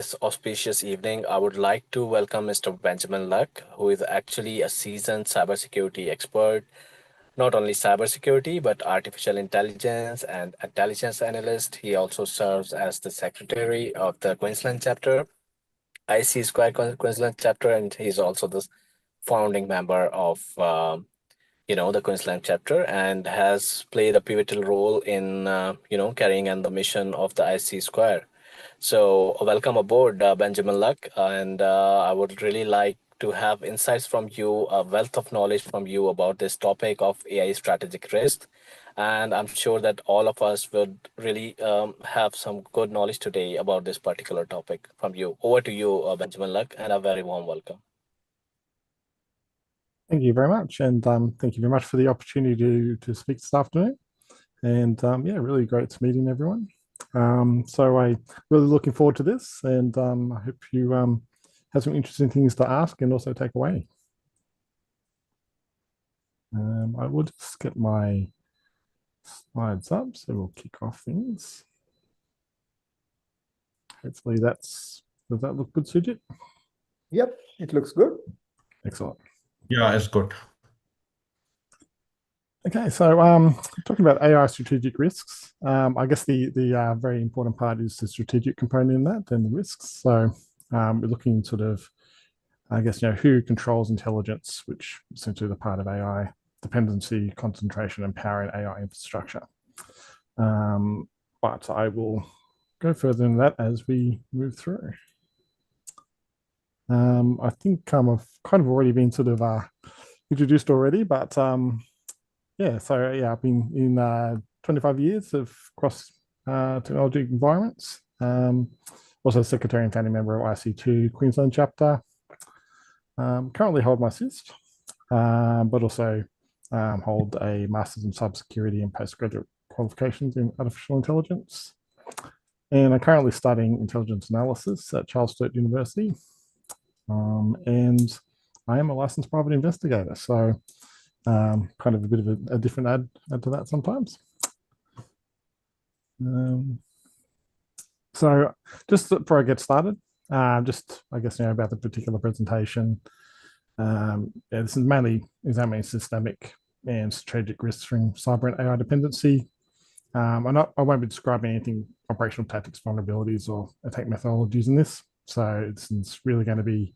this auspicious evening, I would like to welcome Mr. Benjamin Luck, who is actually a seasoned cybersecurity expert, not only cybersecurity, but artificial intelligence and intelligence analyst. He also serves as the secretary of the Queensland chapter, IC Square Queensland chapter, and he's also the founding member of the Queensland chapter and has played a pivotal role in carrying on the mission of the IC Square. So, welcome aboard, Benjamin Luck. And I would really like to have insights from you, a wealth of knowledge from you about this topic of AI strategic risk. And I'm sure that all of us would really have some good knowledge today about this particular topic from you. Over to you, Benjamin Luck, and a very warm welcome. Thank you very much, and thank you very much for the opportunity to speak this afternoon. And yeah, really great meeting everyone. So I really looking forward to this, and I hope you have some interesting things to ask and also take away. I will just get my slides up, so we'll kick off things. Hopefully does that look good, Sujit? Yep, it looks good. Excellent. Yeah, it's good. Okay, so talking about AI strategic risks, I guess the very important part is the strategic component in that and the risks. So we're looking sort of, I guess, who controls intelligence, which is essentially the part of AI, dependency, concentration, and power in AI infrastructure. But I will go further in that as we move through. I think I've kind of already been sort of introduced already, but yeah, so yeah, I've been in 25 years of cross technology environments. Also secretary and founding member of IC2 Queensland chapter. Currently hold my CIST, but also hold a master's in cybersecurity and postgraduate qualifications in artificial intelligence. And I'm currently studying intelligence analysis at Charles Sturt University. And I am a licensed private investigator, so kind of a bit of a different add to that sometimes. So just before I get started, just I guess about the particular presentation. Yeah, this is mainly examining systemic and strategic risks from cyber and AI dependency. I won't be describing anything operational tactics, vulnerabilities, or attack methodologies in this. So it's really going to be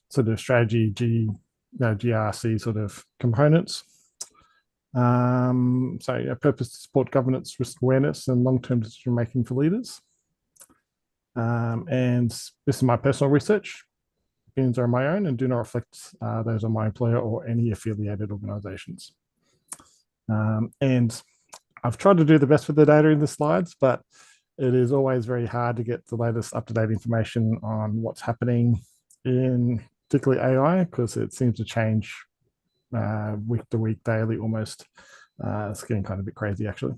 sort of strategy, GRC sort of components. So yeah, purpose to support governance, risk awareness, and long-term decision making for leaders. And this is my personal research. Opinions are my own and do not reflect those of my employer or any affiliated organizations. And I've tried to do the best with the data in the slides, but it is always very hard to get the latest up-to-date information on what's happening in particularly AI, because it seems to change week to week, daily almost. It's getting kind of a bit crazy, actually.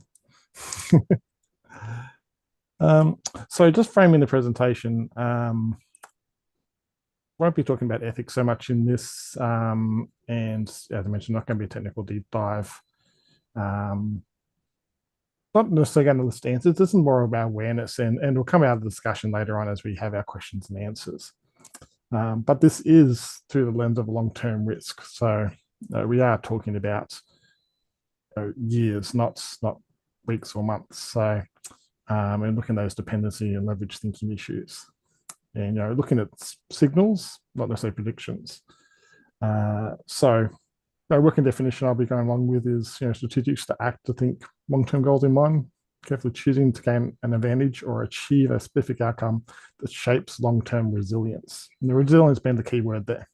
So just framing the presentation, won't be talking about ethics so much in this, and as I mentioned, not going to be a technical deep dive. Not necessarily going to list answers. This is more about awareness, and we'll come out of the discussion later on as we have our questions and answers. But this is through the lens of long-term risk. So we are talking about years, not weeks or months. So and looking at those dependency and leverage thinking issues, and looking at signals, not necessarily predictions. So the working definition I'll be going along with is strategics to act to think long-term goals in mind, carefully choosing to gain an advantage or achieve a specific outcome that shapes long-term resilience. And the resilience being the key word there.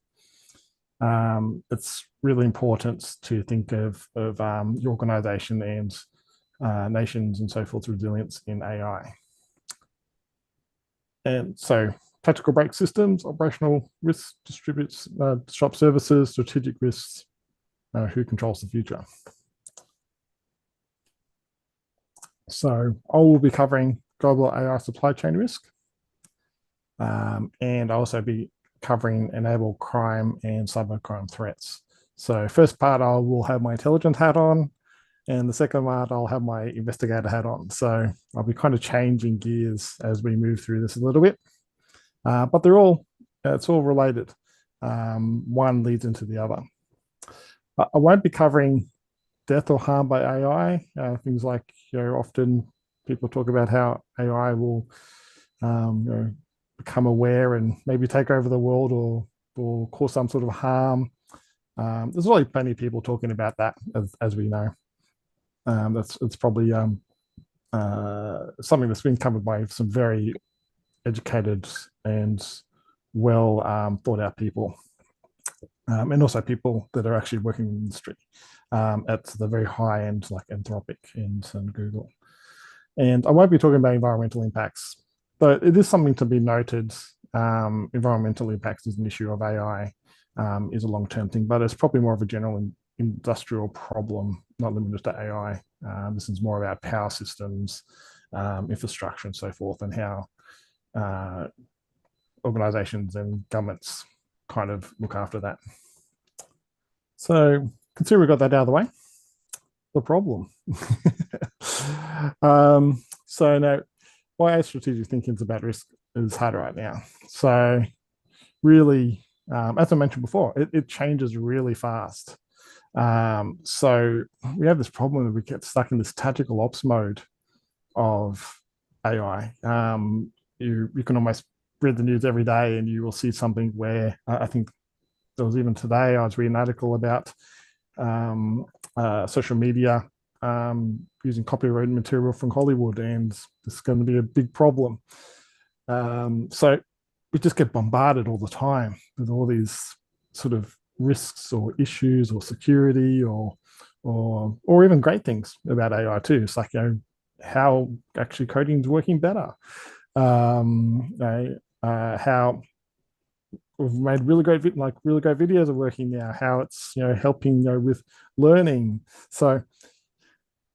It's really important to think of your organization and nations and so forth resilience in AI. And so tactical break systems, operational risks, distributes, disrupt services, strategic risks, who controls the future. So I will be covering global AI supply chain risk, and I'll also be covering enabled crime and cybercrime threats. So first part, I will have my intelligence hat on, and the second part, I'll have my investigator hat on. So I'll be kind of changing gears as we move through this a little bit. but it's all related. One leads into the other. I won't be covering death or harm by AI. Things like, often people talk about how AI will become aware and maybe take over the world or cause some sort of harm. There's already plenty of people talking about that, as we know. It's probably something that's been covered by some very educated and well thought out people, and also people that are actually working in the industry at the very high end, like Anthropic and Google. And I won't be talking about environmental impacts, but it is something to be noted. Environmental impacts is an issue of AI, is a long-term thing, but it's probably more of a general industrial problem, not limited to AI. This is more about power systems, infrastructure, and so forth, and how organizations and governments kind of look after that. So consider we got that out of the way. The problem. So now, why strategic thinking is about risk is hard right now. So really, as I mentioned before, it changes really fast. So we have this problem that we get stuck in this tactical ops mode of AI. You can almost read the news every day and you will see something where I think there was even today, I was reading an article about social media using copyrighted material from Hollywood, and this is going to be a big problem. So we just get bombarded all the time with all these sort of risks or issues or security or even great things about AI too. It's like, how actually coding is working better. How we've made really great videos are working now. How it's helping with learning. So,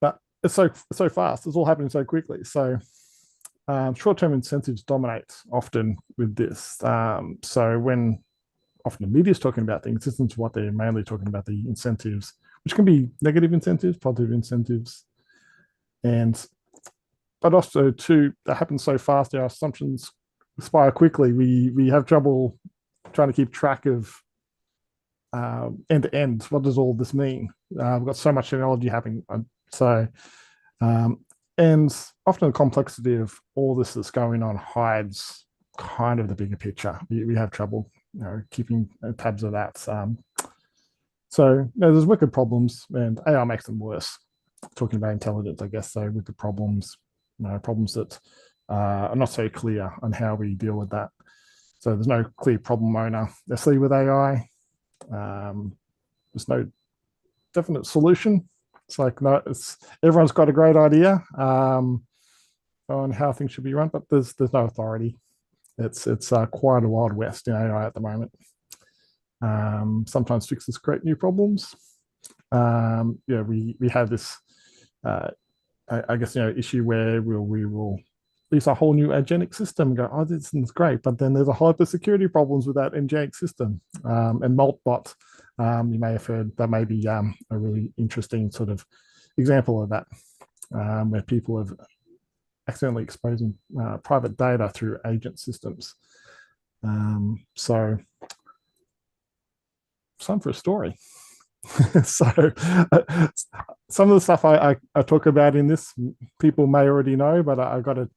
but it's so fast. It's all happening so quickly. So short-term incentives dominate often with this. So when often the media is talking about things, this is what they're mainly talking about, the incentives, which can be negative incentives, positive incentives, but also too, that happens so fast. Our assumptions expire quickly. We have trouble trying to keep track of end to end. What does all this mean? We've got so much technology happening. And often the complexity of all this that's going on hides kind of the bigger picture. We have trouble keeping tabs of that. So there's wicked problems, and AI makes them worse. Talking about intelligence, I guess, so wicked problems, problems that are not so clear on how we deal with that. So there's no clear problem owner necessarily with AI. There's no definite solution. It's like, no, everyone's got a great idea on how things should be run, but there's no authority. It's quite a wild west in AI at the moment. Sometimes fixes create new problems. We have this, I guess, issue where we will release a whole new agentic system and go, oh, this is great, but then there's a whole lot of security problems with that agentic system. And Maltbot, you may have heard, that may be a really interesting sort of example of that, where people have accidentally exposing private data through agent systems. So it's time for a story. So some of the stuff I talk about in this, people may already know, but I got to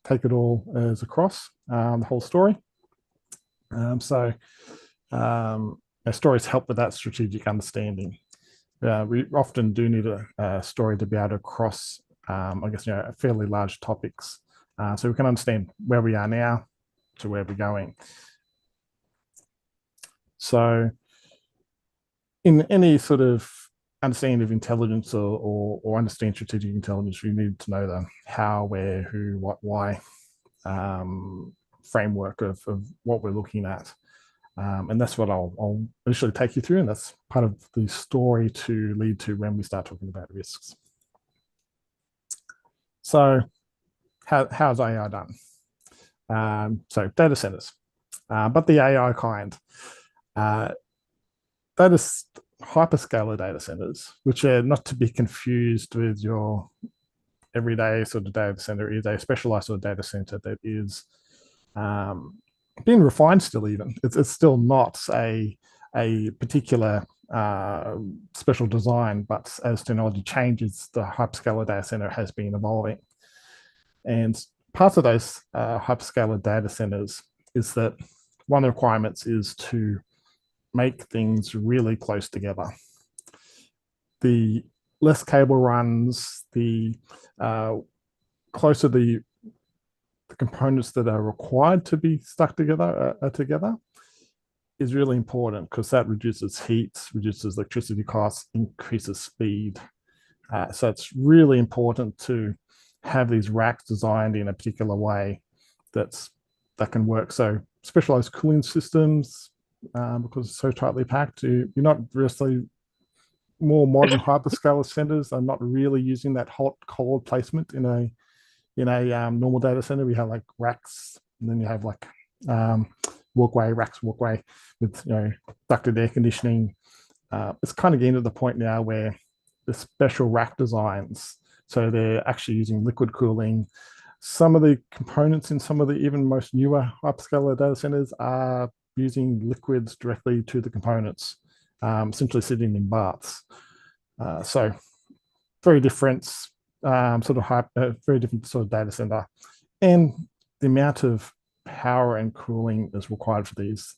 take it all as across the whole story. Stories help with that strategic understanding. We often do need a story to be able to cross, I guess, fairly large topics, so we can understand where we are now to where we're going. So in any sort of understanding of intelligence or understand strategic intelligence, we need to know the how, where, who, what, why framework of what we're looking at. And that's what I'll initially take you through, and that's part of the story to lead to when we start talking about risks. So how's AI done? So data centers, but the AI kind. That is hyperscaler data centers, which are not to be confused with your everyday sort of data center. Is a specialized sort of data center that is being refined still. Even it's still not a particular special design, but as technology changes, the hyperscaler data center has been evolving. And part of those hyperscaler data centers is that one of the requirements is to make things really close together. The less cable runs, the closer the components that are required to be stuck together together is really important, because that reduces heat, reduces electricity costs, increases speed. So it's really important to have these racks designed in a particular way that can work. So specialized cooling systems, because it's so tightly packed, you're not really more modern hyperscaler centers are not really using that hot cold placement in a normal data center. We have like racks, and then you have like walkway with ducted air conditioning. It's kind of getting to the point now where the special rack designs, so they're actually using liquid cooling. Some of the components in some of the even most newer hyperscaler data centers are using liquids directly to the components, essentially sitting in baths. So very different very different sort of data center, and the amount of power and cooling is required for these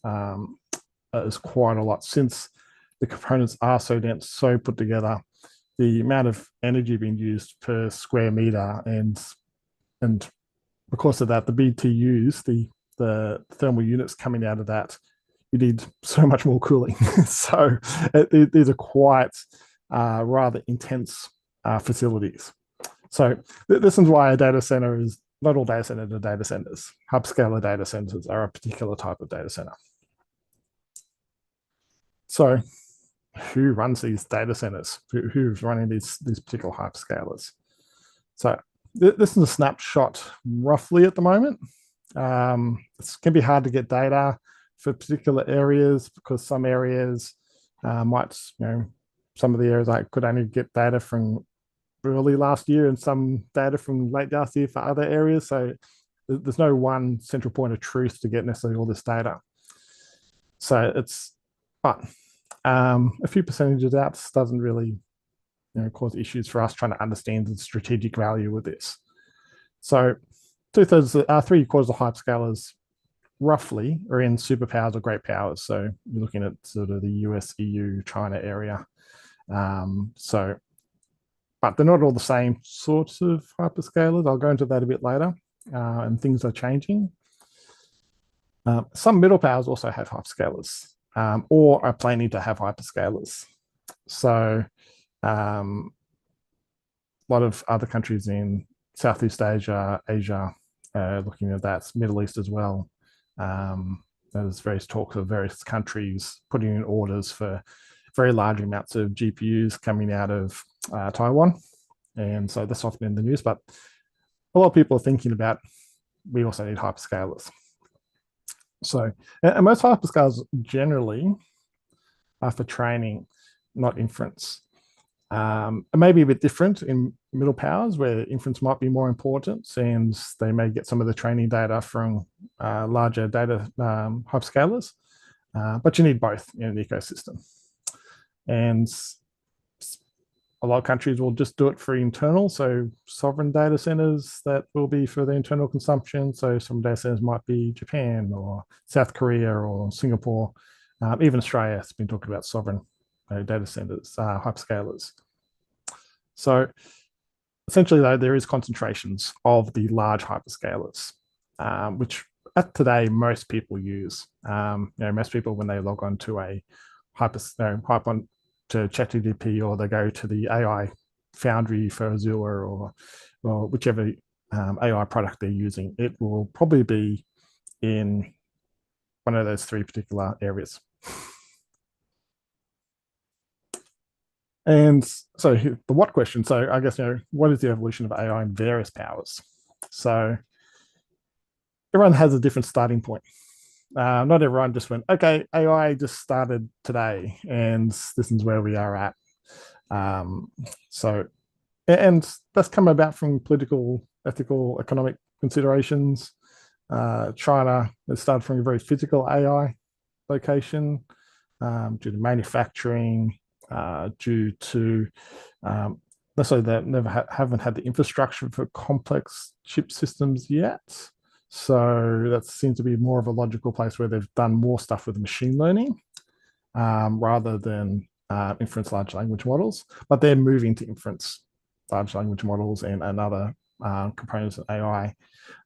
is quite a lot, since the components are so dense, so put together. The amount of energy being used per square meter, and because of that, the BTUs, the thermal units coming out of that, you need so much more cooling. So these are quite rather intense facilities. So this is why a data center is not all data centers are data centers. Hyperscaler data centers are a particular type of data center. So who runs these data centers? Who's running these particular hyperscalers? So this is a snapshot roughly at the moment. It can be hard to get data for particular areas, because some areas might, some of the areas I could only get data from early last year, and some data from late last year for other areas. So there's no one central point of truth to get necessarily all this data. So but a few percentages out doesn't really cause issues for us trying to understand the strategic value with this. So 3/4 of hyperscalers roughly are in superpowers or great powers. So you're looking at sort of the US, EU, China area. But they're not all the same sorts of hyperscalers. I'll go into that a bit later, and things are changing. Some middle powers also have hyperscalers, or are planning to have hyperscalers. So a lot of other countries in Southeast Asia, looking at that, Middle East as well. There's various talks of various countries putting in orders for very large amounts of GPUs coming out of Taiwan. And so that's often in the news, but a lot of people are thinking about, we also need hyperscalers. So, and most hyperscalers generally are for training, not inference. It may be a bit different in middle powers, where inference might be more important, and they may get some of the training data from larger data hyperscalers, but you need both in an ecosystem. And a lot of countries will just do it for internal, so sovereign data centers that will be for the internal consumption. So some data centers might be Japan or South Korea or Singapore. Even Australia has been talking about sovereign data centers, hyperscalers. So essentially, though, there is concentrations of the large hyperscalers, which at today most people use. Most people, when they log on to a to ChatGPT, or they go to the AI Foundry for Azure, or whichever AI product they're using, it will probably be in one of those three particular areas. And so the what question, so I guess, what is the evolution of AI in various powers? So everyone has a different starting point. Not everyone just went, okay, AI just started today, and this is where we are at. And that's come about from political, ethical, economic considerations. China has started from a very physical AI location due to manufacturing, due to necessarily they haven't had the infrastructure for complex chip systems yet. So that seems to be more of a logical place where they've done more stuff with machine learning rather than inference large language models. But they're moving to inference large language models and other components of AI.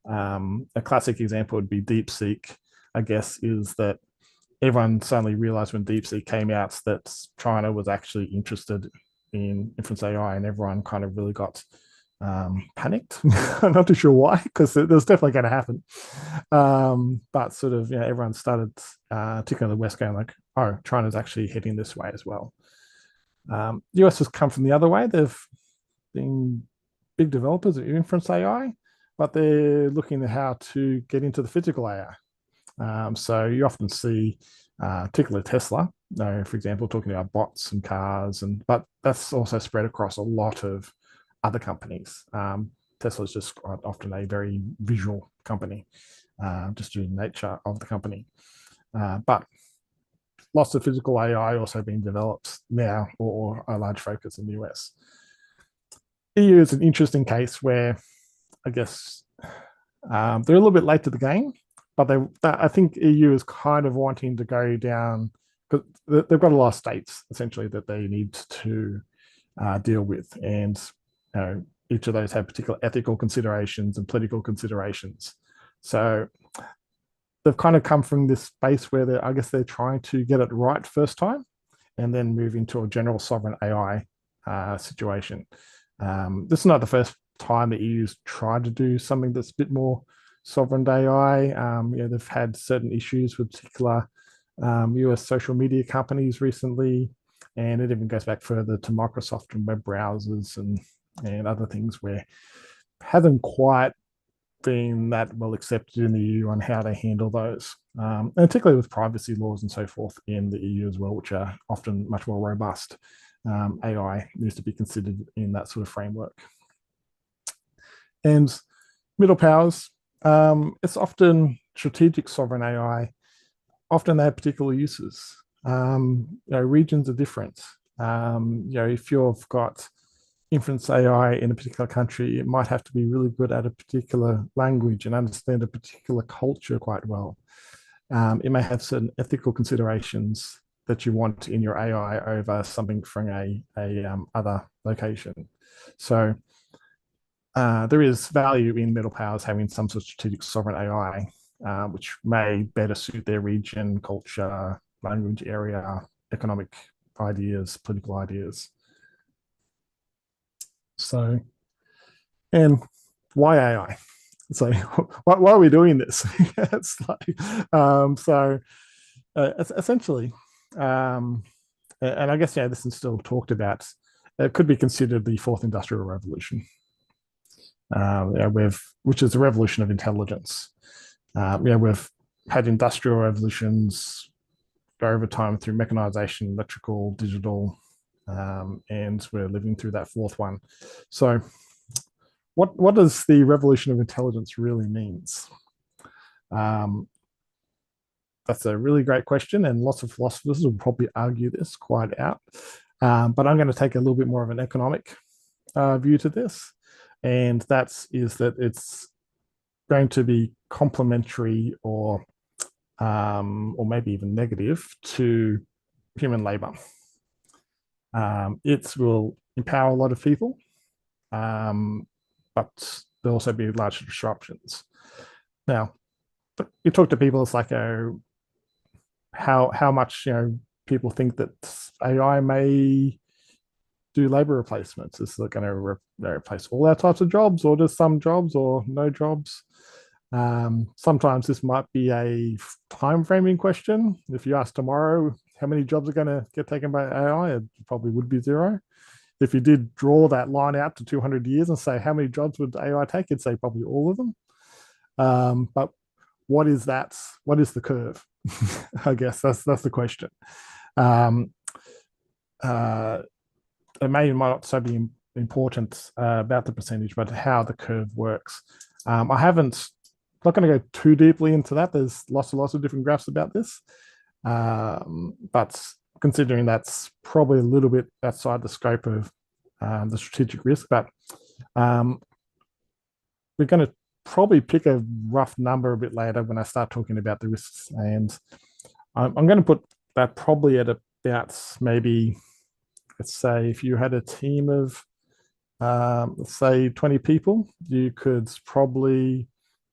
A classic example would be DeepSeek, I guess, is that everyone suddenly realized when DeepSeek came out that China was actually interested in inference AI, and everyone kind of really got panicked. I'm not too sure why, because it was definitely going to happen. But sort of, everyone started, particularly in the West, going like, oh, China's actually heading this way as well. The US has come from the other way. They've been big developers of inference AI, but they're looking at how to get into the physical AI. So you often see, particularly Tesla, for example, talking about bots and cars, but that's also spread across a lot of other companies. Tesla is just often a very visual company, just due to the nature of the company. But lots of physical AI also being developed now, or a large focus in the US. EU is an interesting case where I guess they're a little bit late to the game, but I think EU is kind of wanting to go down because they've got a lot of states essentially that they need to deal with, and each of those have particular ethical considerations and political considerations. So they've kind of come from this space where I guess they're trying to get it right first time, and then move into a general sovereign AI situation. This is not the first time the EU's tried to do something that's a bit more sovereign AI. They've had certain issues with particular US social media companies recently, and it even goes back further to Microsoft and web browsers and other things where hasn't quite been that well accepted in the EU on how they handle those, and particularly with privacy laws and so forth in the EU as well, which are often much more robust. AI needs to be considered in that sort of framework. And middle powers, it's often strategic sovereign AI. Often they have particular uses. Regions are different. If you've got inference AI in a particular country, it might have to be really good at a particular language and understand a particular culture quite well. It may have certain ethical considerations that you want in your AI over something from a other location. So there is value in middle powers having some sort of strategic sovereign AI, which may better suit their region, culture, language area, economic ideas, political ideas. So, and why AI? So, why are we doing this? It's like, essentially, and I guess this is still talked about. It could be considered the fourth industrial revolution, which is the revolution of intelligence. We've had industrial revolutions over time through mechanization, electrical, digital, and we're living through that fourth one. So, what does the revolution of intelligence really means? That's a really great question, and lots of philosophers will probably argue this quite out. But I'm going to take a little bit more of an economic view to this, and that is that it's going to be complementary or maybe even negative to human labor. It will empower a lot of people, but there'll also be large disruptions. Now, you talk to people, it's like how much people think that AI may do labor replacements. Is it going to replace all our types of jobs, or just some jobs, or no jobs? Sometimes this might be a time framing question. If you ask tomorrow how many jobs are going to get taken by AI, it probably would be zero. If you did draw that line out to 200 years and say how many jobs would AI take, you'd say probably all of them. But what is that? What is the curve? I guess that's the question. It might also be important about the percentage, but how the curve works. I haven't not going to go too deeply into that. There's lots and lots of different graphs about this. But considering that's probably a little bit outside the scope of the strategic risk, but we're going to probably pick a rough number a bit later when I start talking about the risks. And I'm going to put that probably at about maybe, let's say, if you had a team of, let's say, 20 people, you could probably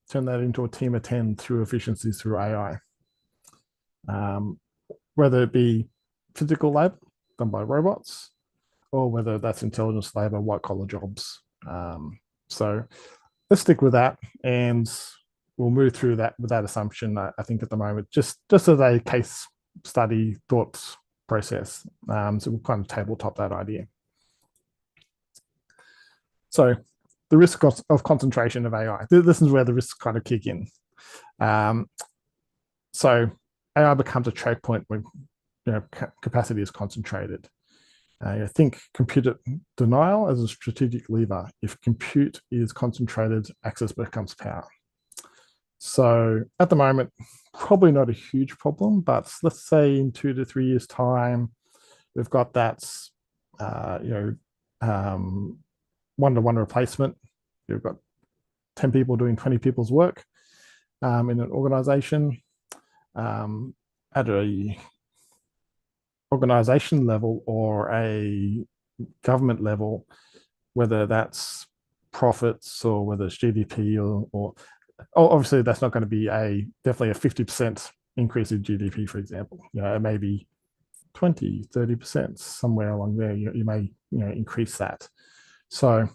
turn that into a team of 10 through efficiencies through AI. Whether it be physical labor done by robots, or whether that's intelligence labor, white collar jobs. So let's stick with that, and we'll move through that with that assumption. I think at the moment, just as a case study thought process. So we'll kind of tabletop that idea. So the risk of concentration of AI. This is where the risks kind of kick in. So AI becomes a choke point when capacity is concentrated. I think computer denial as a strategic lever. If compute is concentrated, access becomes power. So at the moment, probably not a huge problem, but let's say in 2 to 3 years' time, we've got that, one-to-one replacement. You've got 10 people doing 20 people's work in an organization. At a organization level or a government level, whether that's profits or whether it's GDP or obviously that's not going to be definitely a 50% increase in GDP, for example. It may be 20, 30%, somewhere along there. You may increase that. So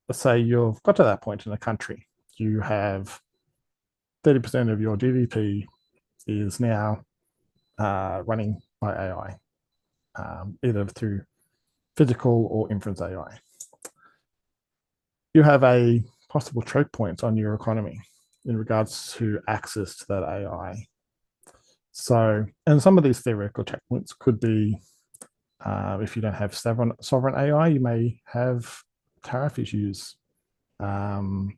let's say you've got to that point in a country. You have 30% of your GDP is now running by AI, either through physical or inference AI. You have a possible choke point on your economy in regards to access to that AI. So, and some of these theoretical choke points could be if you don't have sovereign AI, you may have tariff issues from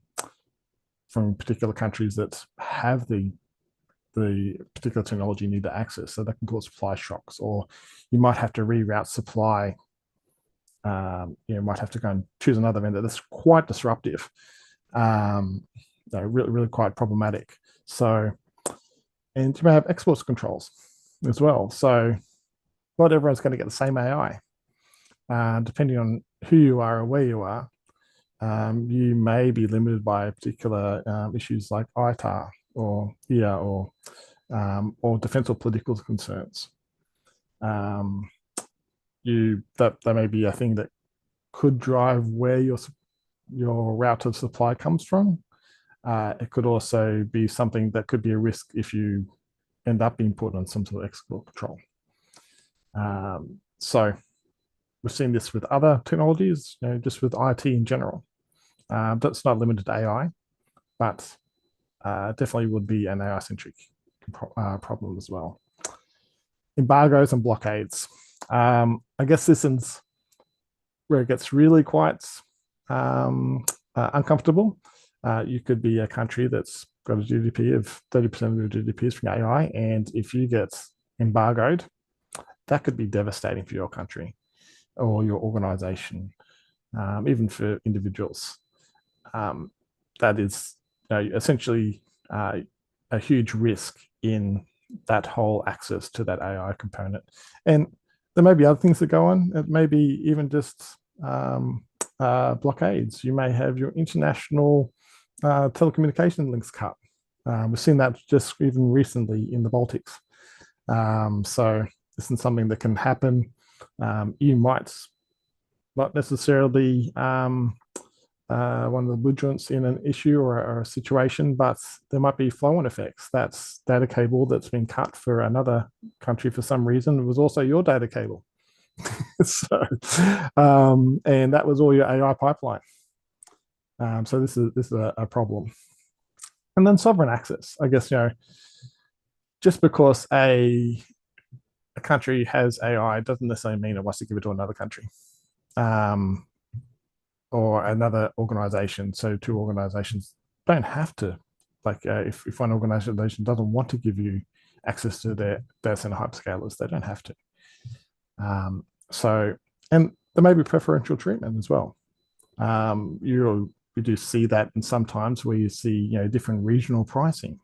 particular countries that have the particular technology you need to access. So that can cause supply shocks, or you might have to reroute supply. You might have to go and choose another vendor. That's quite disruptive. Really quite problematic. So, and you may have exports controls as well. So not everyone's going to get the same AI. Depending on who you are or where you are, you may be limited by particular issues like ITAR or EA or defense or political concerns. That may be a thing that could drive where your route of supply comes from. It could also be something that could be a risk if you end up being put on some sort of export control. So we've seen this with other technologies, just with IT in general. That's not limited to AI, but definitely would be an AI-centric problem as well. Embargoes and blockades. I guess this is where it gets really quite uncomfortable. You could be a country that's got a GDP of 30% of your GDP is from AI, and if you get embargoed, that could be devastating for your country or your organization, even for individuals. That is essentially a huge risk in that whole access to that AI component. And there may be other things that go on. It may be even just blockades. You may have your international telecommunication links cut. We've seen that just even recently in the Baltics. So this is something that can happen. You might not necessarily one of the belligerents in an issue or a situation, but there might be flow-on effects. That's data cable that's been cut for another country for some reason. It was also your data cable. So, and that was all your AI pipeline. So this is a problem. And then sovereign access. I guess just because a country has AI doesn't necessarily mean it wants to give it to another country. Or another organization. So two organizations don't have to if one organization doesn't want to give you access to their data center hyperscalers, they don't have to. And there may be preferential treatment as well. You do see that, and sometimes where you see different regional pricing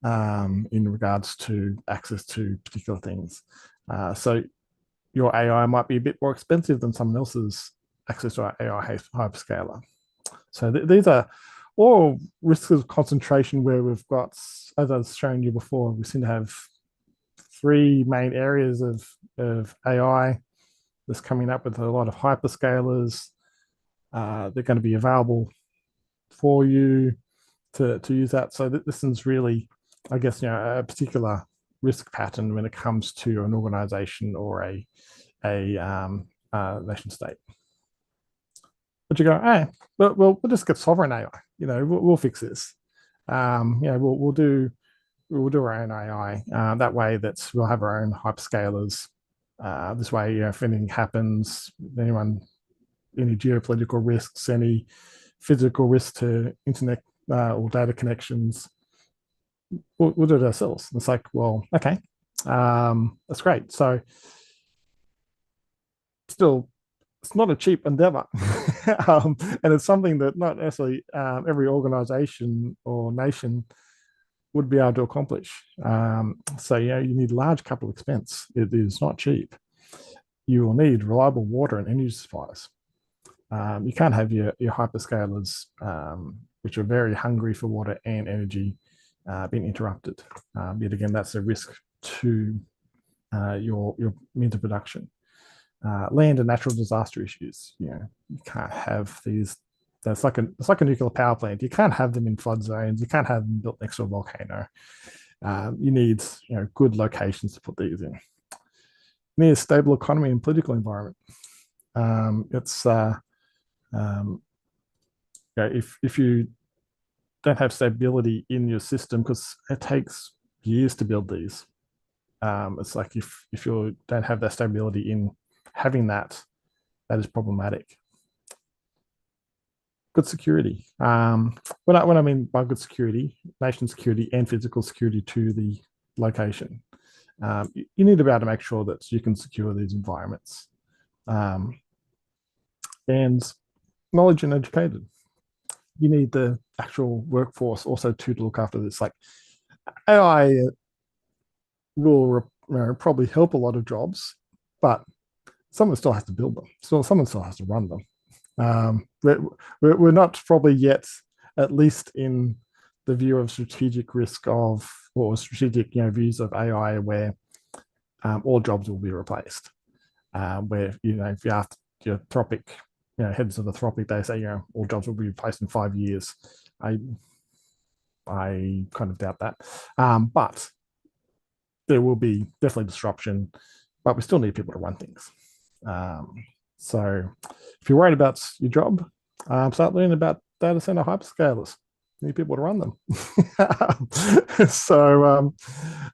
in regards to access to particular things. So your AI might be a bit more expensive than someone else's access to our AI hyperscaler. So these are all risks of concentration where we've got, as I was showing you before, we seem to have three main areas of AI that's coming up with a lot of hyperscalers. They're going to be available for you to use that. So this is really, I guess, a particular risk pattern when it comes to an organization or a nation state. But you go, hey, we'll just get sovereign AI. We'll fix this. We'll do our own AI. That way, we'll have our own hyperscalers. This way, if anything happens, any geopolitical risks, any physical risk to internet or data connections, we'll do it ourselves. It's like, well, okay, that's great. So still, it's not a cheap endeavor. And it's something that not necessarily every organization or nation would be able to accomplish. So you need large capital expense. It is not cheap. You will need reliable water and energy supplies. You can't have your hyperscalers, which are very hungry for water and energy, being interrupted. Yet again, that's a risk to your means of production. Land and natural disaster issues. You can't have these. It's like a nuclear power plant. You can't have them in flood zones. You can't have them built next to a volcano. You need good locations to put these in. You need a stable economy and political environment. If you don't have stability in your system, because it takes years to build these. It's like if you don't have that stability in having that is problematic. Good security. What I mean by good security, nation security and physical security to the location. You need to be able to make sure that you can secure these environments. And knowledge and educated. You need the actual workforce also to look after this. Like AI will probably help a lot of jobs, but someone still has to build them. So someone still has to run them. We're not probably yet, at least in the view of strategic risk of, or strategic views of AI, where all jobs will be replaced. Where if you ask your Anthropic, heads of Anthropic, they say all jobs will be replaced in 5 years. I kind of doubt that, but there will be definitely disruption. But we still need people to run things. So if you're worried about your job, start learning about data center hyperscalers. You need people to run them.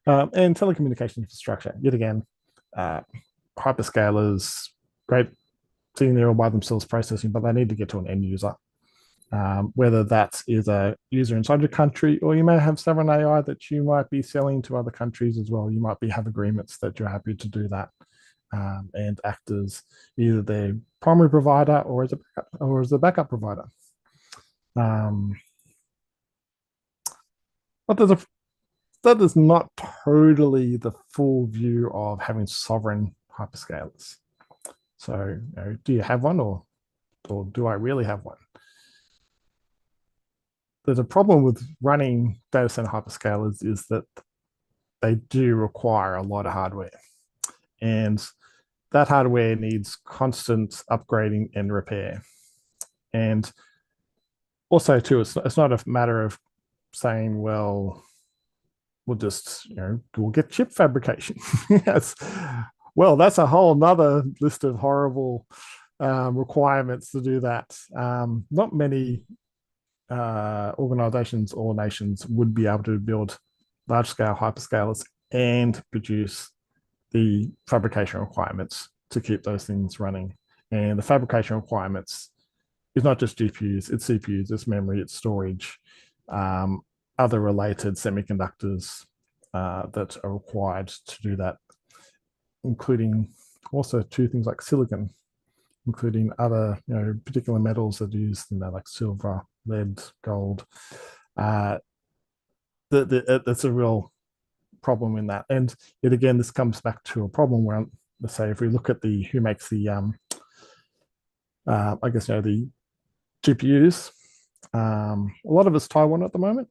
And telecommunication infrastructure. Yet again, hyperscalers, great sitting there all by themselves processing, but they need to get to an end user. Whether that is a user inside your country, or you may have sovereign AI that you might be selling to other countries as well. You might have agreements that you're happy to do that, and act as either their primary provider or as a backup provider. But that is not totally the full view of having sovereign hyperscalers. So, do you have one, or do I really have one? There's a problem with running data center hyperscalers is that they do require a lot of hardware, and that hardware needs constant upgrading and repair. And also, too, it's not a matter of saying, well, we'll just we'll get chip fabrication. Yes. Well, that's a whole nother list of horrible requirements to do that. Not many organizations or nations would be able to build large-scale hyperscalers and produce the fabrication requirements to keep those things running. And the fabrication requirements is not just GPUs, it's CPUs, it's memory, it's storage. other related semiconductors that are required to do that, including also two things like silicon, including other particular metals that are used in that, like silver, lead, gold. That's a real problem in that. And yet again, this comes back to a problem where, let's say, if we look at who makes the I guess the GPUs, a lot of it's Taiwan at the moment,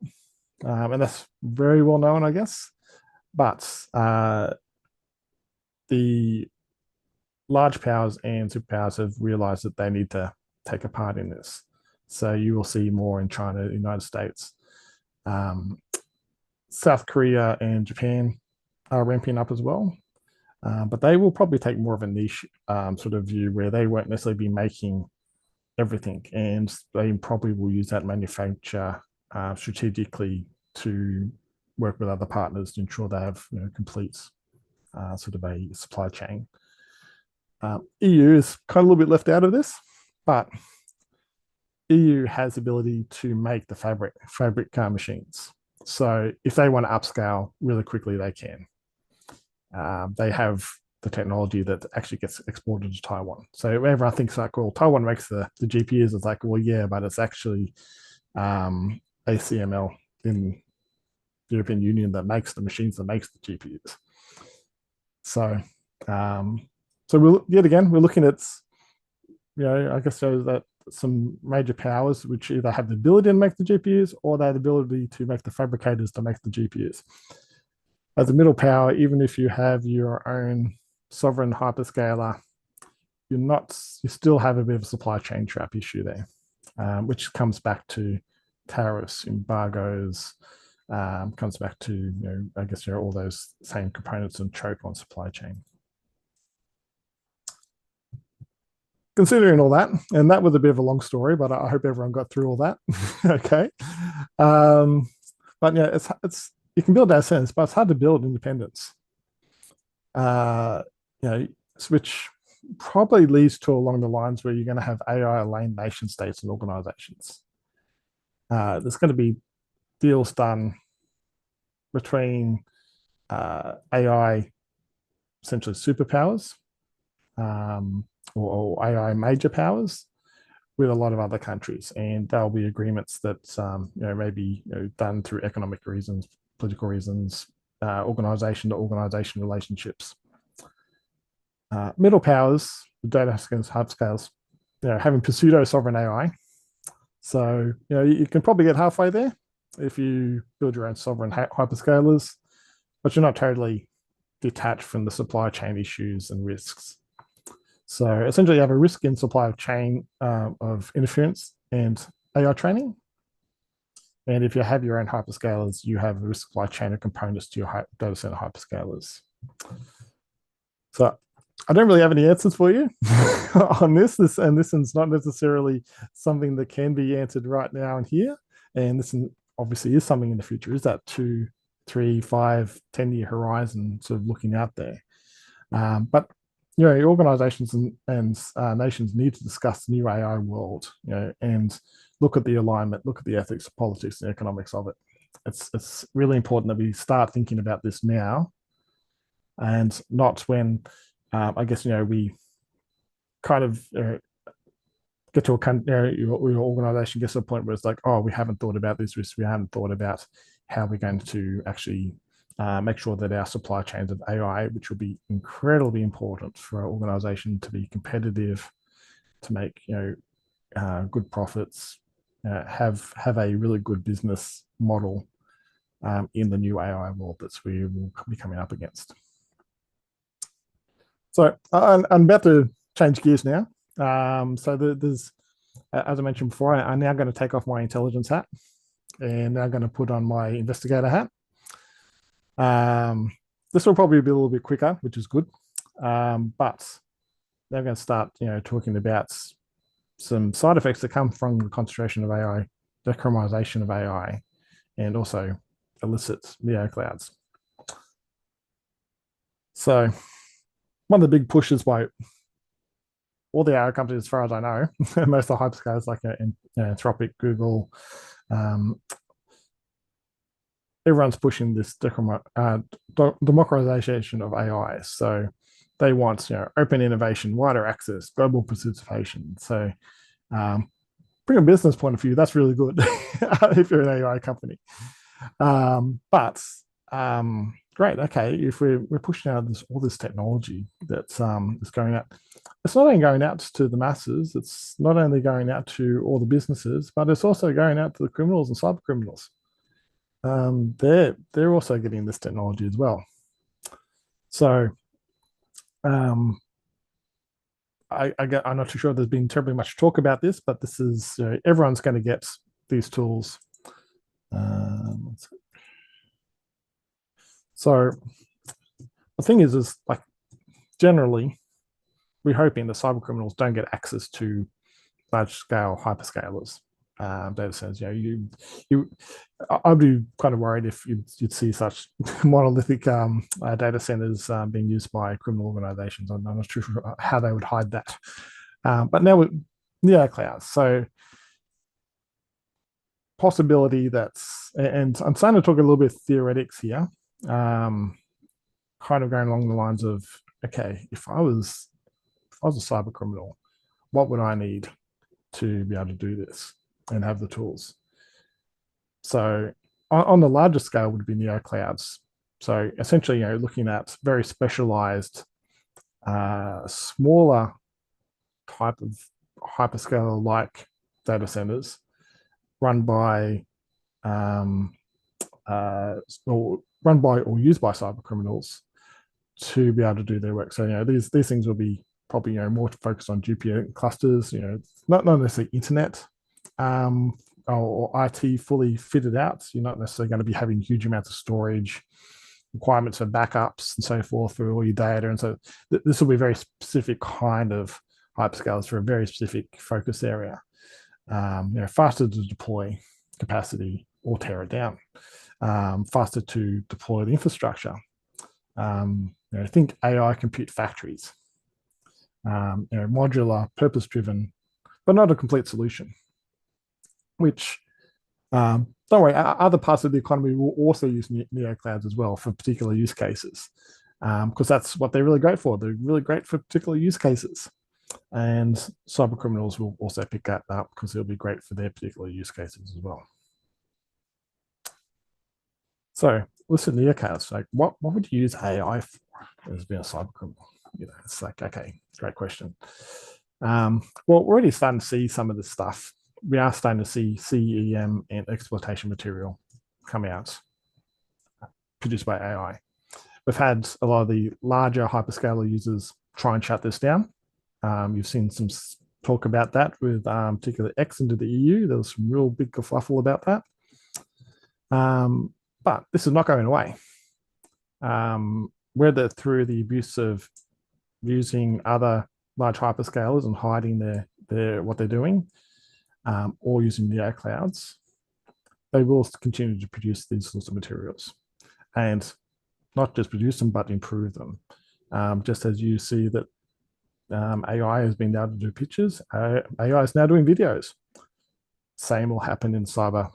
and that's very well known, I guess. But the large powers and superpowers have realized that they need to take a part in this. So you will see more in China, the United States, South Korea, and Japan are ramping up as well. But they will probably take more of a niche sort of view where they won't necessarily be making everything, and they probably will use that manufacture strategically to work with other partners to ensure they have complete sort of a supply chain. EU is kind of a little bit left out of this, but EU has the ability to make the fabric car machines. So if they want to upscale really quickly, they can. They have the technology that actually gets exported to Taiwan. So everyone thinks like, well, Taiwan makes the GPUs. It's like, well, yeah, but it's actually ACML in the European Union that makes the machines that makes the GPUs. So we're looking at, I guess that some major powers which either have the ability to make the GPUs or they have the ability to make the fabricators to make the GPUs. As a middle power, even if you have your own sovereign hyperscaler, you still have a bit of a supply chain trap issue there, which comes back to tariffs, embargoes, comes back to I guess all those same components and choke on supply chain. Considering all that, and that was a bit of a long story, but I hope everyone got through all that. Okay, but yeah, it's you can build that sense, but it's hard to build independence. Which probably leads to along the lines where you're going to have AI aligned nation states and organizations. There's going to be deals done between AI, essentially superpowers, or AI major powers with a lot of other countries, and there'll be agreements that maybe done through economic reasons, political reasons, organization to organization relationships. Middle powers, the data hyperscales, having pseudo sovereign AI. So you can probably get halfway there if you build your own sovereign hyperscalers, but you're not totally detached from the supply chain issues and risks. So essentially, you have a risk in supply chain of interference and AI training. And if you have your own hyperscalers, you have a risk supply chain of components to your data center hyperscalers. So I don't really have any answers for you on this. This is not necessarily something that can be answered right now and here. And this obviously is something in the future. Is that 2, 3, 5, 10-year horizon sort of looking out there? But organizations and nations need to discuss the new AI world, and look at the alignment, look at the ethics, politics, and economics of it. It's really important that we start thinking about this now, and not when I guess we kind of get to your organization gets to a point where it's like, oh, we haven't thought about this risk, we haven't thought about how we're going to actually make sure that our supply chains of AI, which will be incredibly important for our organization to be competitive, to make good profits, have a really good business model in the new AI world that we will be coming up against. So I'm about to change gears now. So there's, as I mentioned before, I'm now going to take off my intelligence hat and I'm going to put on my investigator hat. This will probably be a little bit quicker, which is good. But they're going to start, talking about some side effects that come from the concentration of AI, decriminalization of AI, and also illicit neoclouds. So one of the big pushes by all the AI companies, as far as I know, most of the hyperscalers like Anthropic, Google, everyone's pushing this democratization of AI. So they want open innovation, wider access, global participation. So from a business point of view, that's really good if you're an AI company. But great, okay, if we're pushing out all this technology that's is going out, it's not only going out to the masses, it's not only going out to all the businesses, but it's also going out to the criminals and cyber criminals. They're also getting this technology as well. So I'm not too sure there's been terribly much talk about this, but this is everyone's going to get these tools. So the thing is like generally we're hoping the cyber criminals don't get access to large scale hyperscalers data centers. I'd be kind of worried if you'd see such monolithic data centers being used by criminal organizations. I'm not sure how they would hide that. But now with clouds, so possibility and I'm starting to talk a little bit of theoretics here, kind of going along the lines of, okay, if I was a cyber criminal, what would I need to be able to do this and have the tools? So on the larger scale would be neoclouds. So essentially, looking at very specialized, smaller type of hyperscaler-like data centers run by or used by cyber criminals to be able to do their work. So these things will be probably more focused on GPU clusters. Not necessarily internet or IT fully fitted out. You're not necessarily going to be having huge amounts of storage, requirements for backups and so forth for all your data. And so this will be a very specific kind of hyperscalers for a very specific focus area. Faster to deploy capacity or tear it down, faster to deploy the infrastructure. Think AI compute factories, modular, purpose-driven, but not a complete solution. Which, don't worry, other parts of the economy will also use neoclouds as well for particular use cases, because that's what they're really great for. They're really great for particular use cases. And cyber criminals will also pick that up because it'll be great for their particular use cases as well. So listen, neoclouds, like what would you use AI for as being a cyber criminal? It's like, okay, great question. Well, we're already starting to see some of this stuff. We are starting to see CEM and exploitation material come out produced by AI. We've had a lot of the larger hyperscaler users try and shut this down. You've seen some talk about that with particularly X into the EU. There was some real big kerfuffle about that. But this is not going away. Whether through the abuse of using other large hyperscalers and hiding what they're doing, or using neoclouds, they will continue to produce these sorts of materials. And not just produce them, but improve them. Just as you see that AI has been able to do pictures, AI is now doing videos. Same will happen in cyber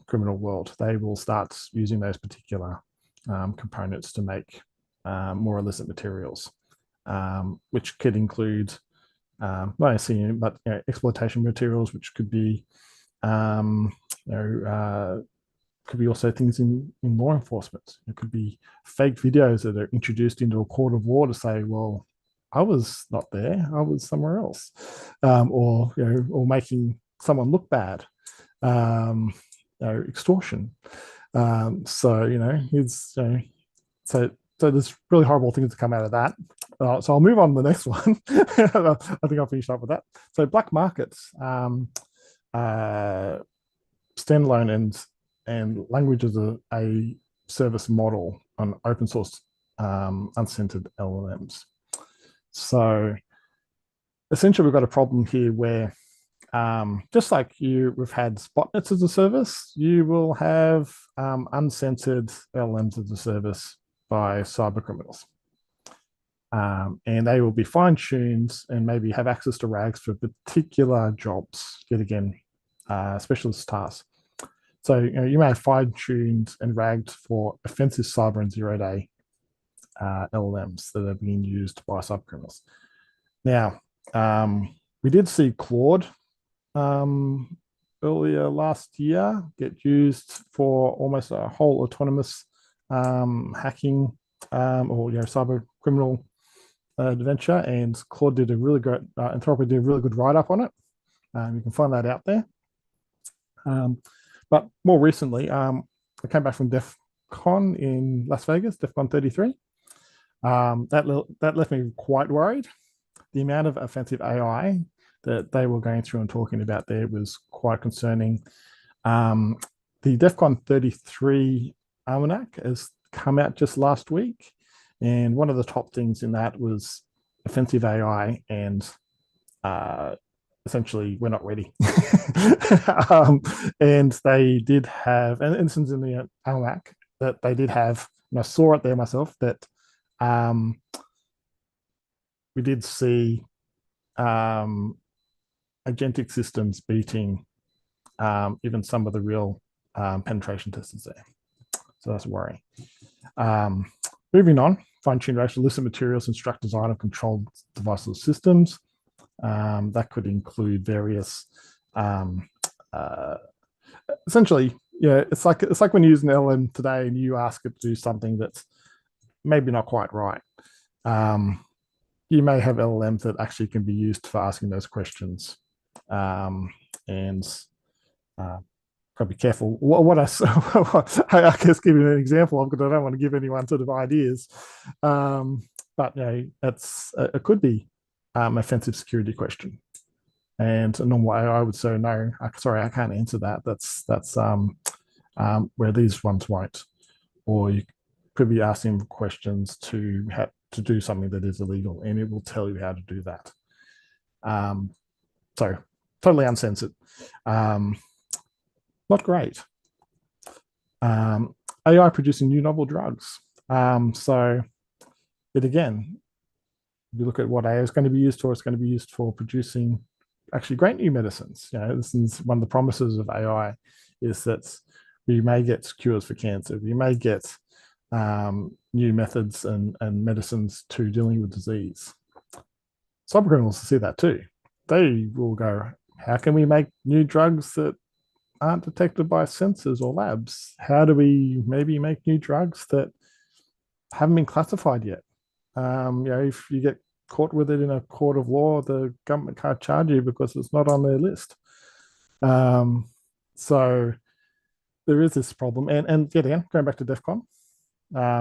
criminal world. They will start using those particular components to make more illicit materials, which could include not only CM, but exploitation materials, which could be could be also things in law enforcement. It could be fake videos that are introduced into a court of law to say, well, I was not there, I was somewhere else, or making someone look bad, extortion. So there's really horrible things to come out of that. So I'll move on to the next one. I think I'll finish up with that. So black markets, standalone and language as a service model on open source uncensored LLMs. So essentially, we've got a problem here where just like we've had botnets as a service, you will have uncensored LLMs as a service by cyber criminals. And they will be fine-tuned and maybe have access to RAGs for particular jobs, yet again, specialist tasks. So you may have fine-tuned and ragged for offensive cyber and zero-day LLMs that are being used by cybercriminals. Now, we did see Claude earlier last year get used for almost a whole autonomous hacking or cyber criminal adventure, and Claude did a really great Anthropic did a really good write-up on it. You can find that out there. But more recently, I came back from DEF CON in Las Vegas, DEF CON 33. That left me quite worried. The amount of offensive AI that they were going through and talking about there was quite concerning. The DEF CON 33 almanac has come out just last week, and one of the top things in that was offensive AI, and essentially we're not ready. And they did have an instance in the almanac that they did have, and I saw it there myself, that we did see agentic systems beating even some of the real penetration testers there. So that's worrying. Moving on, fine-tuned racial illicit materials, instruct design of controlled devices systems. That could include various, essentially, it's like when you use an LM today and you ask it to do something that's maybe not quite right. You may have LLMs that actually can be used for asking those questions, and got to be careful. What I guess give you an example of, because I don't want to give anyone sort of ideas, but it could be offensive security question, and a normal AI would say no. Sorry, I can't answer that. That's where these ones won't, or you could be asking questions to do something that is illegal, and it will tell you how to do that. So totally uncensored. Not great. AI producing new novel drugs. So it again, you look at what AI is going to be used for, it's going to be used for producing actually great new medicines. This is one of the promises of AI, is that we may get cures for cancer. We may get new methods and medicines to dealing with disease. Cybercriminals see that too. They will go, how can we make new drugs that aren't detected by sensors or labs? How do we maybe make new drugs that haven't been classified yet? If you get caught with it in a court of law, the government can't charge you because it's not on their list. So there is this problem. And yet again, going back to DEF CON,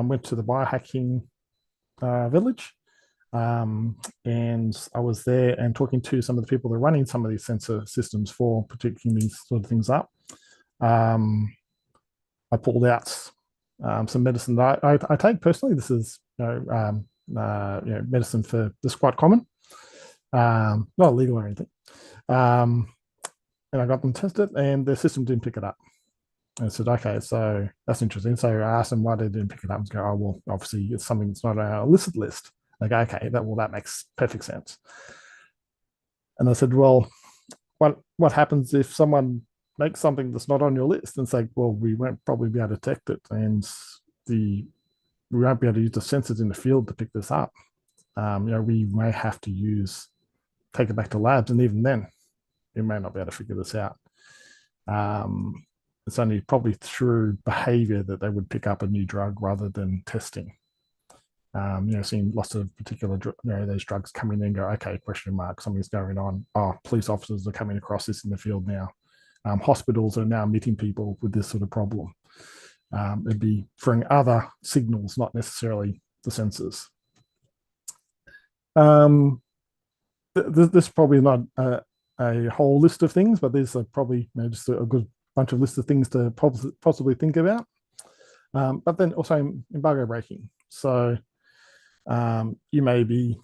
went to the biohacking village, and I was there and talking to some of the people that are running some of these sensor systems for picking these sort of things up. I pulled out some medicine that I take personally. This is medicine for this, quite common, not illegal or anything. And I got them tested, and the system didn't pick it up. And I said, okay, so that's interesting. So I asked them why they didn't pick it up, and go, oh, well, obviously it's something that's not on our illicit list. They go, okay, that makes perfect sense. And I said, well, what happens if someone makes something that's not on your list? And say, well, we won't probably be able to detect it, and we won't be able to use the sensors in the field to pick this up. We may have to take it back to labs, and even then, we may not be able to figure this out. It's only probably through behavior that they would pick up a new drug rather than testing. Seeing lots of particular, those drugs come in and go, okay, question mark, something's going on. Oh, police officers are coming across this in the field now. Hospitals are now meeting people with this sort of problem. It'd be throwing other signals, not necessarily the sensors. This is probably not a whole list of things, but there's probably just a good bunch of list of things to possibly think about. But then also embargo breaking. So you may be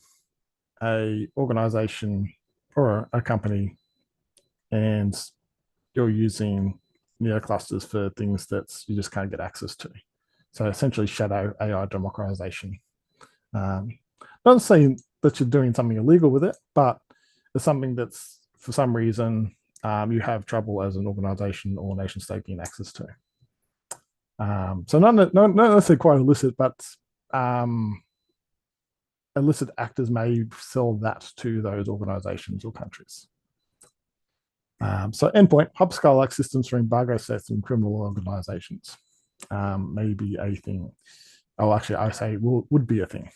a organization or a company, and you're using neoclusters for things that you just can't get access to. So essentially shadow AI democratization. Not saying that you're doing something illegal with it, but it's something that's for some reason you have trouble as an organization or nation state getting access to. So not necessarily quite illicit, but illicit actors may sell that to those organizations or countries. So endpoint, hub-scale-like systems for embargo sets and criminal organizations may be a thing. Oh, actually, I say would be a thing.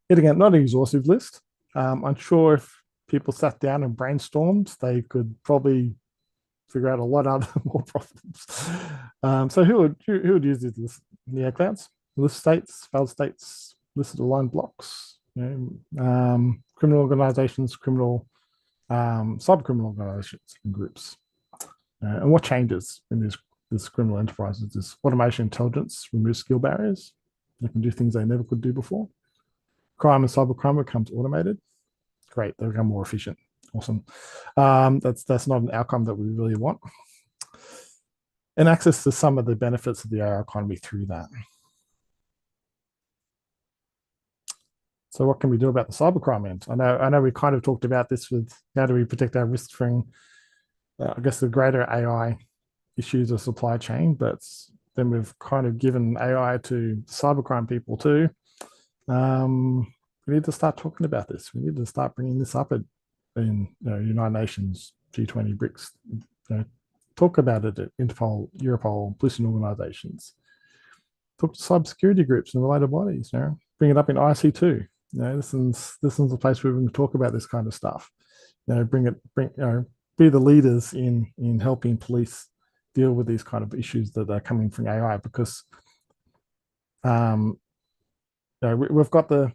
Yet again, not an exhaustive list. I'm sure if people sat down and brainstormed, they could probably figure out a lot of more problems. So who would use this list? Neoclouds, list states, failed states, listed aligned blocks, criminal organizations, cyber criminal organizations and groups. And what changes in this criminal enterprises is automation intelligence removes skill barriers. They can do things they never could do before. Crime and cybercrime becomes automated. Great, they become more efficient. Awesome. That's not an outcome that we really want. And access to some of the benefits of the AI economy through that. So what can we do about the cybercrime end? I know we kind of talked about this with how do we protect our risks from, I guess, the greater AI issues of supply chain, but then we've kind of given AI to cybercrime people too. We need to start talking about this. We need to start bringing this up in United Nations, G20, BRICS. Talk about it at Interpol, Europol, policing organizations. Talk to cybersecurity groups and related bodies. Bring it up in IC too. This is the place where we can talk about this kind of stuff. Be the leaders in helping police deal with these kind of issues that are coming from AI, because we've got the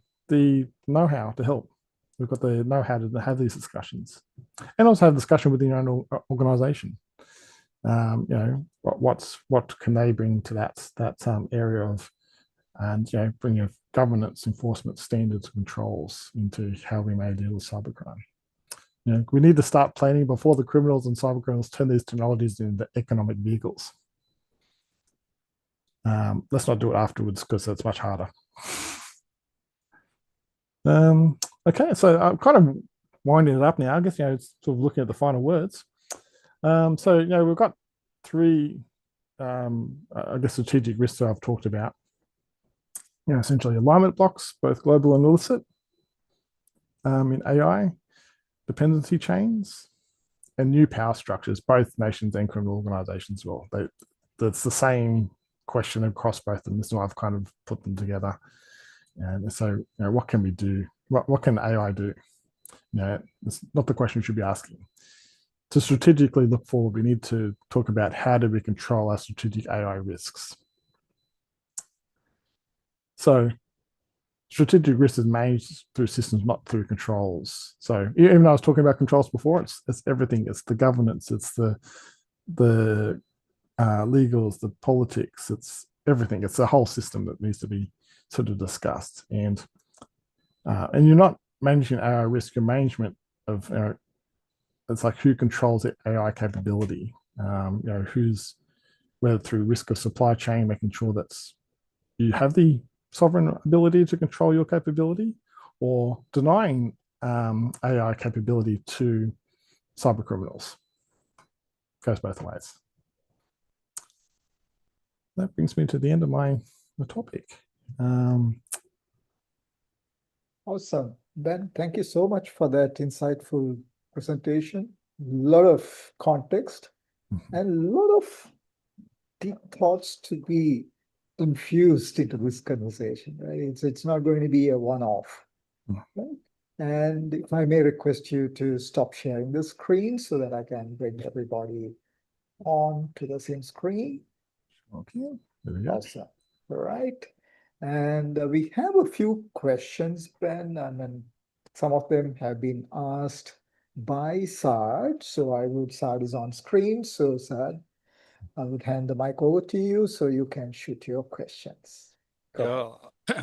know-how to help. We've got the know-how to have these discussions, and also have discussion within your own organization. What can they bring to that area of, and bring governance, enforcement, standards, controls into how we may deal with cybercrime. We need to start planning before the criminals and cyber criminals turn these technologies into economic vehicles. Let's not do it afterwards, because that's much harder. Okay, so I'm kind of winding it up now. I guess sort of looking at the final words. So we've got three, I guess, strategic risks that I've talked about. Essentially alignment blocks, both global and illicit, in AI, dependency chains, and new power structures, both nations and criminal organizations as well. That's the same question across both of them. This is why I've kind of put them together. And so, what can we do? What can AI do? It's not the question we should be asking. To strategically look forward, we need to talk about how do we control our strategic AI risks. So strategic risk is managed through systems, not through controls. So even though I was talking about controls before, it's everything. It's the governance, it's the legals, the politics, it's everything. It's the whole system that needs to be sort of discussed. And you're not managing AI risk, your management of it's like who controls the AI capability. Who's, whether through risk of supply chain, making sure that you have the sovereign ability to control your capability, or denying AI capability to cyber criminals. Goes both ways. That brings me to the end of my topic. Awesome. Ben, thank you so much for that insightful presentation. A lot of context and a lot of deep thoughts to be infused into this conversation, right? It's not going to be a one-off, right? And if I may request you to stop sharing the screen so that I can bring everybody on to the same screen. Okay, there we go. Awesome. All right. And we have a few questions, Ben, and then some of them have been asked by Saad. So Saad is on screen. So Saad, I would hand the mic over to you so you can shoot your questions. Go.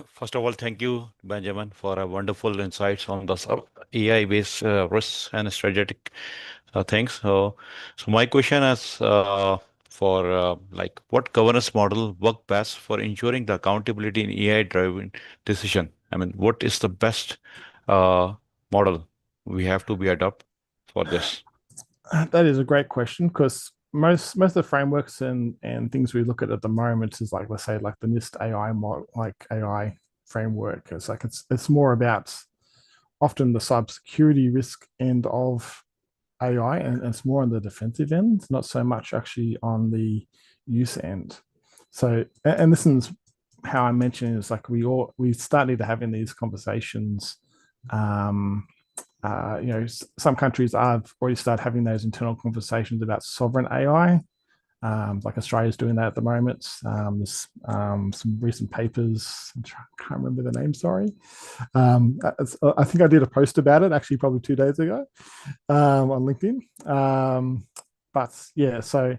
First of all, thank you, Benjamin, for a wonderful insights on the AI-based risks and strategic things. So my question is for what governance model work best for ensuring the accountability in AI-driven decision? I mean, what is the best model we have to be adopt for this? That is a great question, because most of the frameworks and things we look at the moment is like, let's say, like the NIST AI model, like AI framework. It's like it's more about often the cybersecurity risk end of AI, and it's more on the defensive end, not so much actually on the use end. So, and this is how I mentioned, is like we started to having these conversations. Some countries have already started having those internal conversations about sovereign AI. Like Australia's doing that at the moment. There's some recent papers. I can't remember the name. Sorry. I think I did a post about it actually probably 2 days ago on LinkedIn. But yeah, so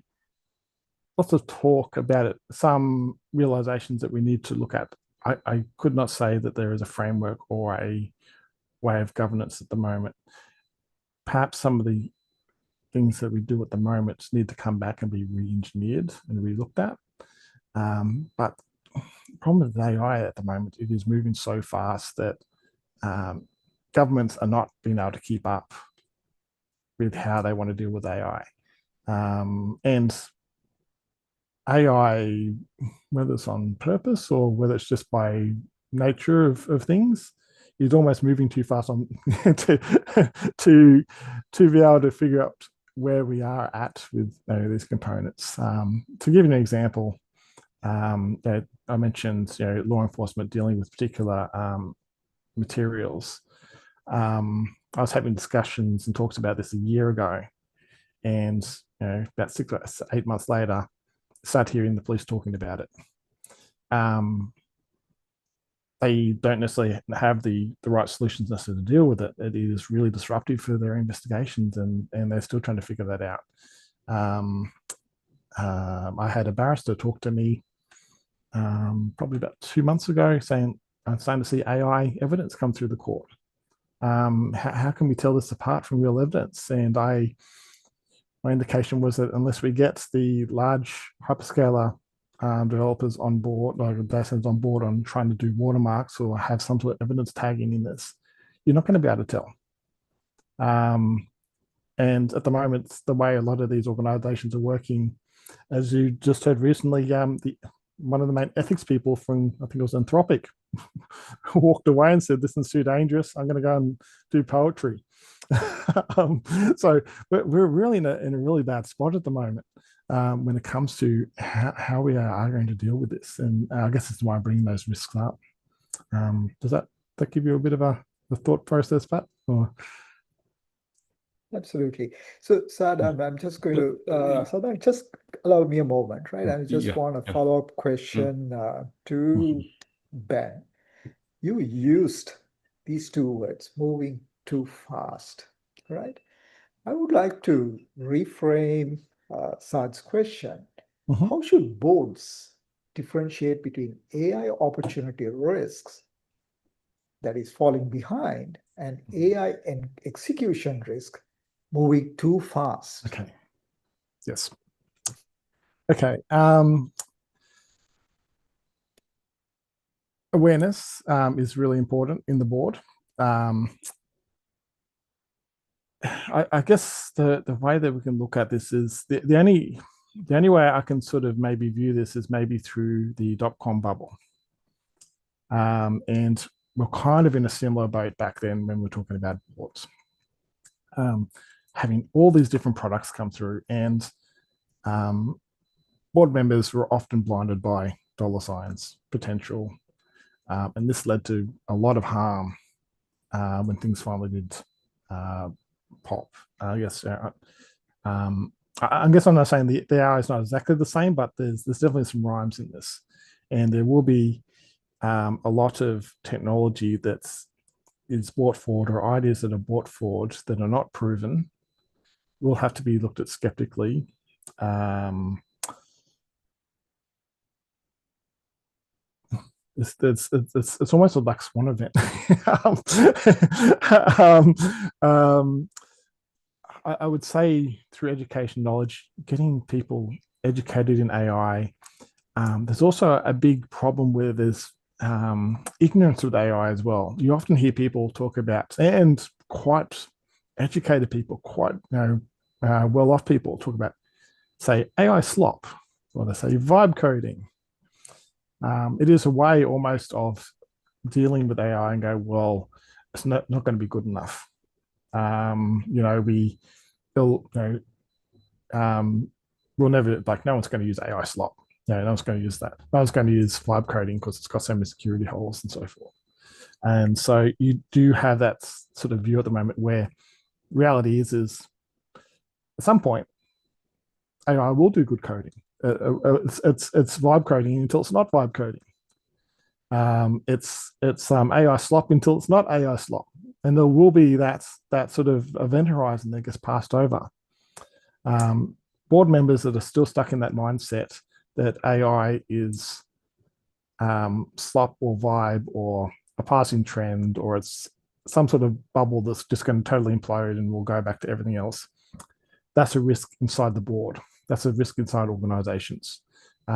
lots of talk about it. Some realizations that we need to look at. I could not say that there is a framework or a way of governance at the moment. Perhaps some of the things that we do at the moment need to come back and be re-engineered and re-looked at. But the problem with AI at the moment, it is moving so fast that governments are not being able to keep up with how they want to deal with AI. And AI, whether it's on purpose or whether it's just by nature of things, is almost moving too fast on to be able to figure out where we are at with these components. To give you an example, I mentioned law enforcement dealing with particular materials. I was having discussions and talks about this a year ago, and about 6 or 8 months later, start hearing the police talking about it. They don't necessarily have the right solutions necessarily to deal with it. It is really disruptive for their investigations, and they're still trying to figure that out. I had a barrister talk to me probably about 2 months ago saying, I'm starting to see AI evidence come through the court. How can we tell this apart from real evidence? And my indication was that unless we get the large hyperscaler developers on board, like data centers on board on trying to do watermarks or have some sort of evidence tagging in this, you're not going to be able to tell. And at the moment, the way a lot of these organizations are working, as you just heard recently, one of the main ethics people from, I think it was Anthropic, walked away and said, this is too dangerous. I'm going to go and do poetry. So we're really in a really bad spot at the moment when it comes to how we are going to deal with this. And I guess that's why I bring those risks up. Does that give you a bit of a thought process, Pat? Or? Absolutely. So, Sadam, I'm just going to, Sadam, just allow me a moment, right? I just want a follow-up question to Ben. You used these two words, moving too fast, right? I would like to reframe Sad's question. How should boards differentiate between AI opportunity risks, that is falling behind, and AI and execution risk, moving too fast? Okay. Yes. Okay. Awareness is really important in the board. I guess the way that we can look at this is the only way I can sort of maybe view this is maybe through the dot-com bubble. And we're kind of in a similar boat back then when we're talking about boards. Having all these different products come through, and board members were often blinded by dollar signs, potential. And this led to a lot of harm when things finally did pop. I guess I guess I'm not saying the AI is not exactly the same, but there's definitely some rhymes in this, and there will be a lot of technology is brought forward, or ideas that are brought forward that are not proven will have to be looked at skeptically. It's almost a black swan event. I would say through education knowledge, getting people educated in AI. There's also a big problem where there's ignorance with AI as well. You often hear people talk about, and quite educated people, quite well-off people, talk about, say, AI slop, or they say vibe coding. It is a way almost of dealing with AI and go, well, it's not going to be good enough. We'll never, like, no one's going to use AI slop. No one's going to use that. No one's going to use vibe coding because it's got so many security holes and so forth. And so you do have that sort of view at the moment where reality is at some point, AI will do good coding. It's vibe coding until it's not vibe coding. It's AI slop until it's not AI slop, and there will be that sort of event horizon that gets passed over. Board members that are still stuck in that mindset that AI is slop or vibe or a passing trend, or it's some sort of bubble that's just going to totally implode and we'll go back to everything else. That's a risk inside the board. That's a risk inside organizations. They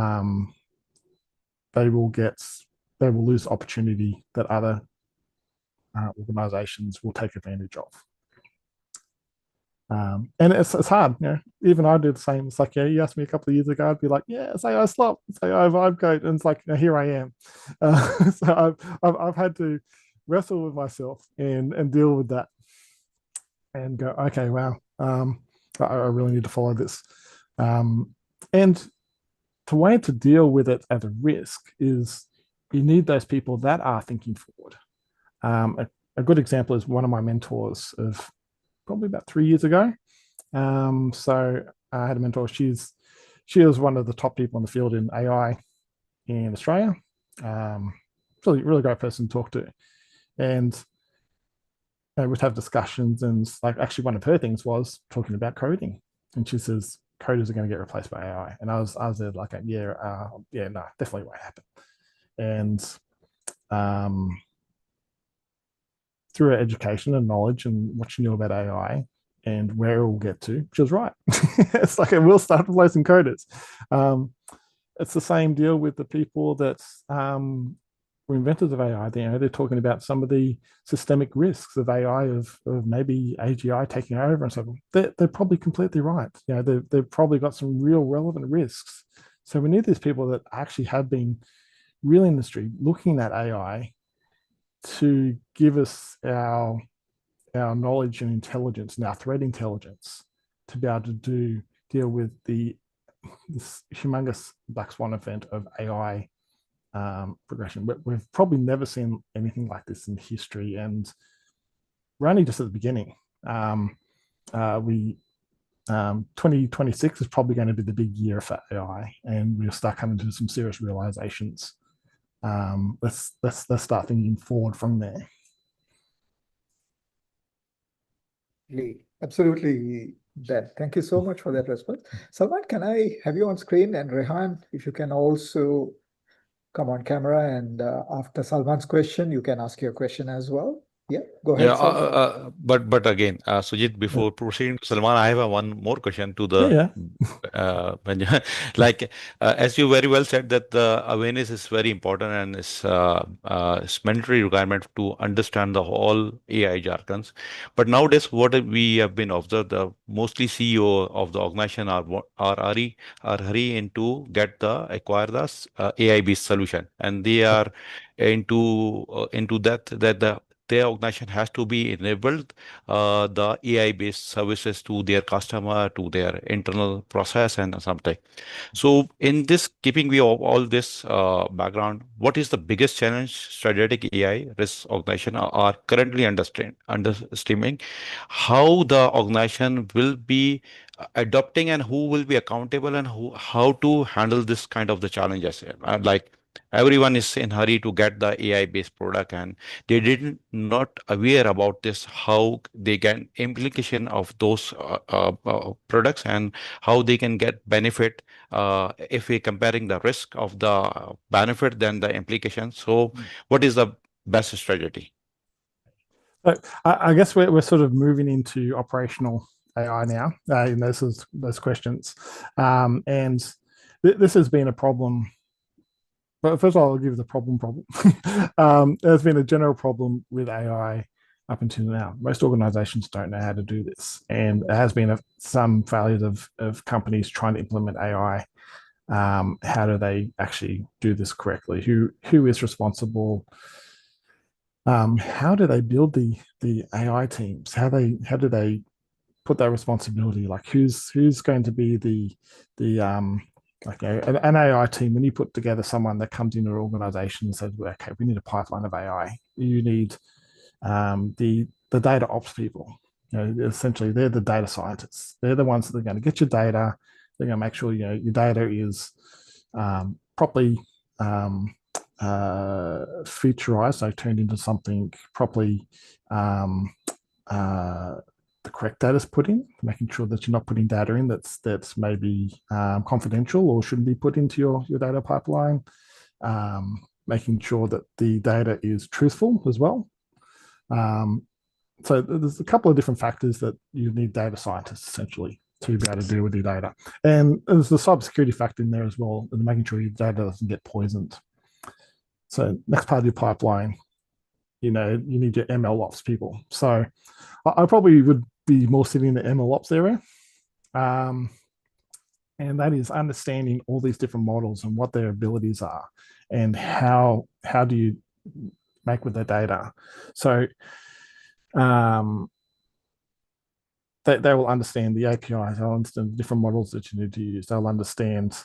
will lose opportunity that other organizations will take advantage of. And it's hard, even I do the same. It's like, you asked me a couple of years ago, I'd be like, yeah, it's AI slop, it's AI vibe code, and it's like, here I am. So I've had to wrestle with myself and deal with that and go, okay, wow, I really need to follow this. And the way to deal with it as a risk is you need those people that are thinking forward. A good example is one of my mentors of probably about 3 years ago. So I had a mentor. She was one of the top people in the field in AI in Australia. Really great person to talk to. And we'd have discussions, and like actually one of her things was talking about coding. And she says, coders are going to get replaced by AI. And I was there like, no, definitely won't happen. And through her education and knowledge and what she knew about AI and where it will get to, she was right. It's like it will start replacing coders. It's the same deal with the people that were inventors of AI. They're talking about some of the systemic risks of AI, of maybe AGI taking over and so on. They're probably completely right. They've probably got some real relevant risks. So we need these people that actually have been real industry looking at AI to give us our knowledge and intelligence and our threat intelligence to be able to deal with this humongous black swan event of AI progression. We've probably never seen anything like this in history, and we're only just at the beginning. 2026 is probably going to be the big year for AI, and we'll start coming to some serious realizations. Let's start thinking forward from there. Absolutely, Ben. Thank you so much for that response. Salman, can I have you on screen? And Rehan, if you can also come on camera, and after Salman's question, you can ask your question as well. Yeah, go ahead. But again, Sujit, before proceeding to Salman, I have one more question to the like as you very well said that the awareness is very important, and it's mandatory requirement to understand the whole AI jargons. But nowadays, what we have been observed, the mostly CEO of the organization are hurry into acquire the AI based solution, and they are into that their organization has to be enabled the AI-based services to their customer, to their internal process and something. So in this, keeping we all this background, what is the biggest challenge strategic AI risk organization are currently understanding how the organization will be adopting, and who will be accountable, and how to handle this kind of the challenges? Like everyone is in hurry to get the AI based product, and they didn't not aware about this, how they get implication of those products, and how they can get benefit if we comparing the risk of the benefit than the implication. So what is the best strategy? I guess we're sort of moving into operational AI now in those questions. And this has been a problem. But first of all, I'll give the problem. There's been a general problem with AI up until now. Most organizations don't know how to do this. And there has been some failures of companies trying to implement AI. How do they actually do this correctly? Who is responsible? How do they build the AI teams? How do they put that responsibility? Like who's going to be the like an AI team? When you put together someone that comes into an organization and says, okay, we need a pipeline of AI. You need the data ops people. Essentially, they're the data scientists. They're the ones that are going to get your data. They're going to make sure your data is properly featureized, so turned into something properly. The correct data is put in, making sure that you're not putting data in that's maybe confidential or shouldn't be put into your data pipeline. Making sure that the data is truthful as well. So there's a couple of different factors that you need data scientists essentially to be able to deal with your data. And there's the cybersecurity factor in there as well, and making sure your data doesn't get poisoned. So next part of your pipeline, you need your ML ops people. So I probably would be more sitting in the ML ops area. And that is understanding all these different models and what their abilities are and how do you make with their data. So they will understand the APIs, they'll understand the different models that you need to use, they'll understand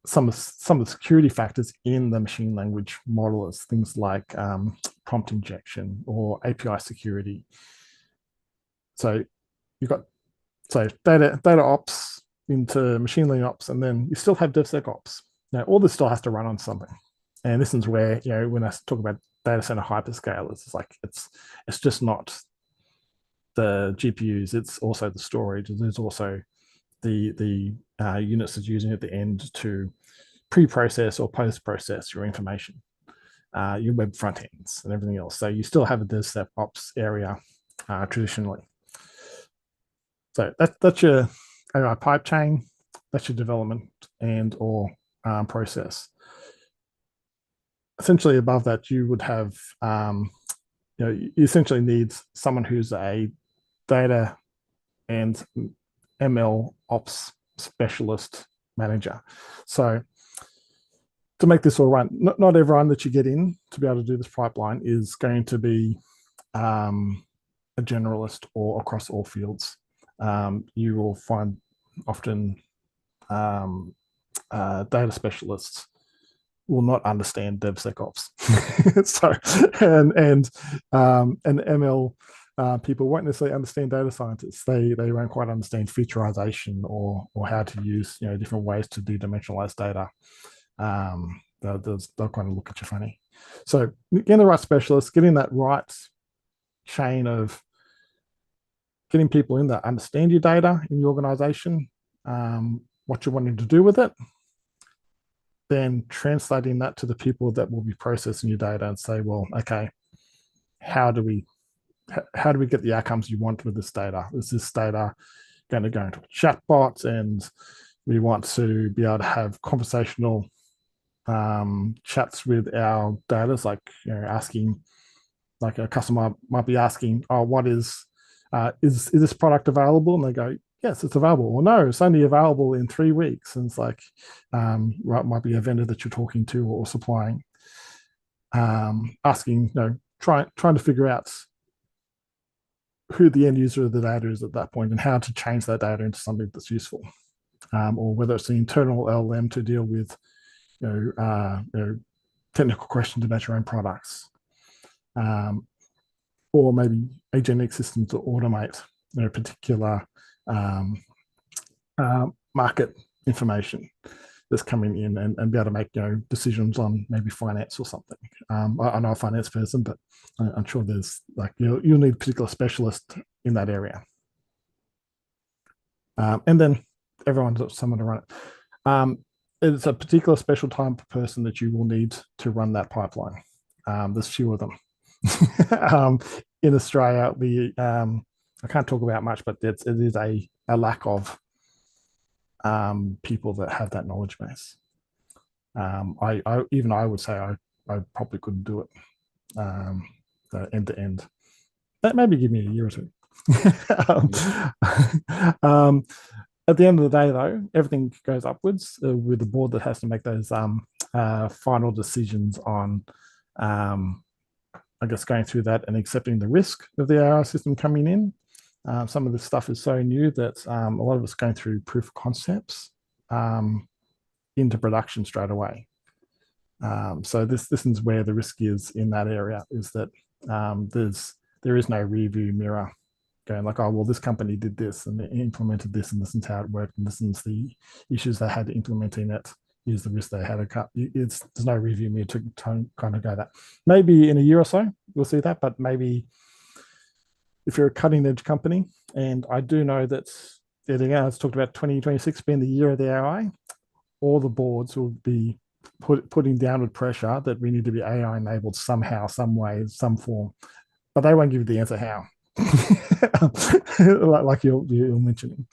some of the security factors in the machine language modelers, things like prompt injection or API security. So you've got data ops into machine learning ops, and then you still have DevSecOps. Now all this still has to run on something, and this is where when I talk about data center hyperscalers, it's like it's just not the GPUs; it's also the storage. There's also the units that's using at the end to pre-process or post-process your information, your web front ends and everything else. So you still have a DevSecOps area traditionally. So that's your AI pipe chain, that's your development and or process. Essentially above that, you would have, you essentially need someone who's a data and ML ops specialist manager. So to make this all run, not everyone that you get in to be able to do this pipeline is going to be a generalist or across all fields. You will find often data specialists will not understand DevSecOps. and ML people won't necessarily understand data scientists. They won't quite understand featureization or how to use different ways to de-dimensionalize data. They'll kind of look at you funny. So getting the right specialists, getting that right chain of getting people in that understand your data in your organization, what you're wanting to do with it, then translating that to the people that will be processing your data and say, well, okay, how do we get the outcomes you want with this data? Is this data going to go into a chatbot, and we want to be able to have conversational chats with our data, like asking, like a customer might be asking, oh, what is this product available? And they go, yes, it's available. Or no, it's only available in 3 weeks. And it's like, might be a vendor that you're talking to or supplying. Asking, trying to figure out who the end user of the data is at that point and how to change that data into something that's useful. Or whether it's the internal LLM to deal with technical questions about your own products. Or maybe agentic systems to automate particular market information that's coming in and be able to make decisions on maybe finance or something. I'm not a finance person, but I'm sure there's you'll need a particular specialist in that area. And then everyone's got someone to run it. It's a particular special type of person that you will need to run that pipeline. There's few of them. In Australia, I can't talk about much, but it is a lack of people that have that knowledge base. I would say I probably couldn't do it end to end. maybe give me a year or two. um, at the end of the day, though, everything goes upwards with the board that has to make those final decisions on, I guess, going through that and accepting the risk of the AI system coming in. Some of this stuff is so new that a lot of it's going through proof of concepts into production straight away. So this is where the risk is in that area, is that there is no review mirror going like, oh, well, this company did this and they implemented this and this is how it worked and this is the issues they had implementing it. Here's the risk they had to cut. There's no review mirror to kind of go that. Maybe in a year or so we'll see that, but maybe if you're a cutting edge company, and I do know that again, it's talked about 2026 being the year of the AI, all the boards will be putting downward pressure that we need to be AI enabled somehow, some way, some form, but they won't give you the answer how. like you're mentioning.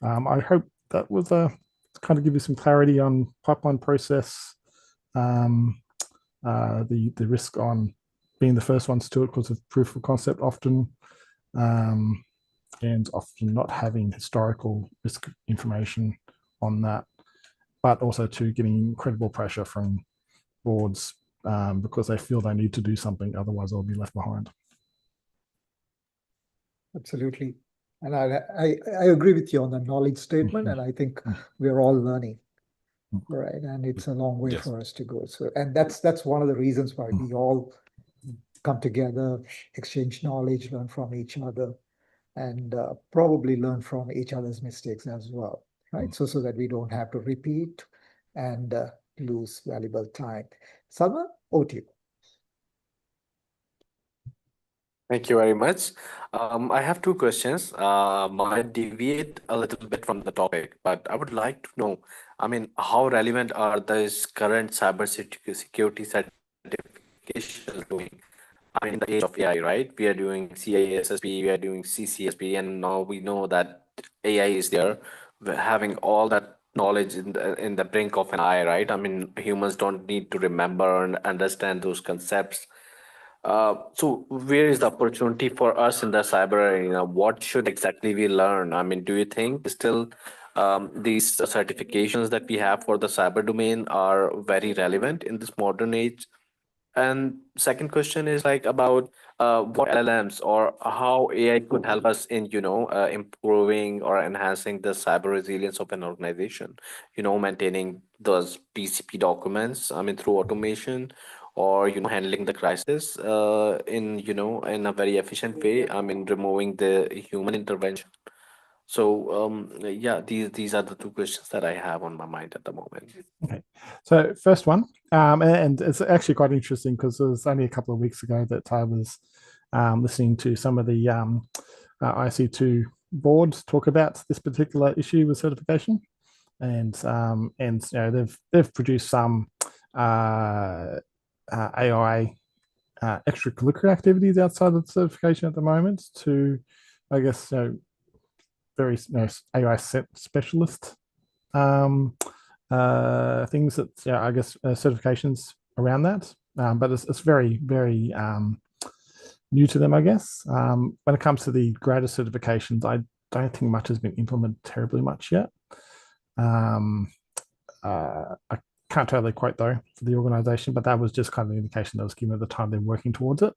I hope that was kind of give you some clarity on pipeline process, the risk on being the first ones to it because of proof of concept often, and often not having historical risk information on that, but also to getting incredible pressure from boards because they feel they need to do something, otherwise they'll be left behind. Absolutely. And I agree with you on the knowledge statement, and I think we're all learning, right? And it's a long way for us to go. So, and that's one of the reasons why we all come together, exchange knowledge, learn from each other, and probably learn from each other's mistakes as well, right? So that we don't have to repeat and lose valuable time. Salma, over to you. Thank you very much. I have two questions. Might deviate a little bit from the topic, but I would like to know, I mean, how relevant are these current cybersecurity certifications doing? I mean, in the age of AI, right? We are doing CISSP, we are doing CCSP, and now we know that AI is there, having all that knowledge in the brink of an eye, right? I mean, humans don't need to remember and understand those concepts. So where is the opportunity for us in the cyber arena? What should exactly we learn? I mean, do you think still these certifications that we have for the cyber domain are very relevant in this modern age? And second question is like about what LLMs or how AI could help us in, improving or enhancing the cyber resilience of an organization, maintaining those BCP documents, I mean, through automation or, handling the crisis in a very efficient way. I mean, removing the human intervention. So yeah, these are the two questions that I have on my mind at the moment. Okay, so first one, and it's actually quite interesting because it was only a couple of weeks ago that I was listening to some of the IC2 boards talk about this particular issue with certification, and they've produced some AI extracurricular activities outside of the certification at the moment to, I guess, very AI specialist things that I guess certifications around that, but it's very new to them, I guess. When it comes to the greater certifications, I don't think much has been implemented terribly much yet. I can't totally quote though for the organization, but that was just kind of an indication that was given at the time they're working towards it.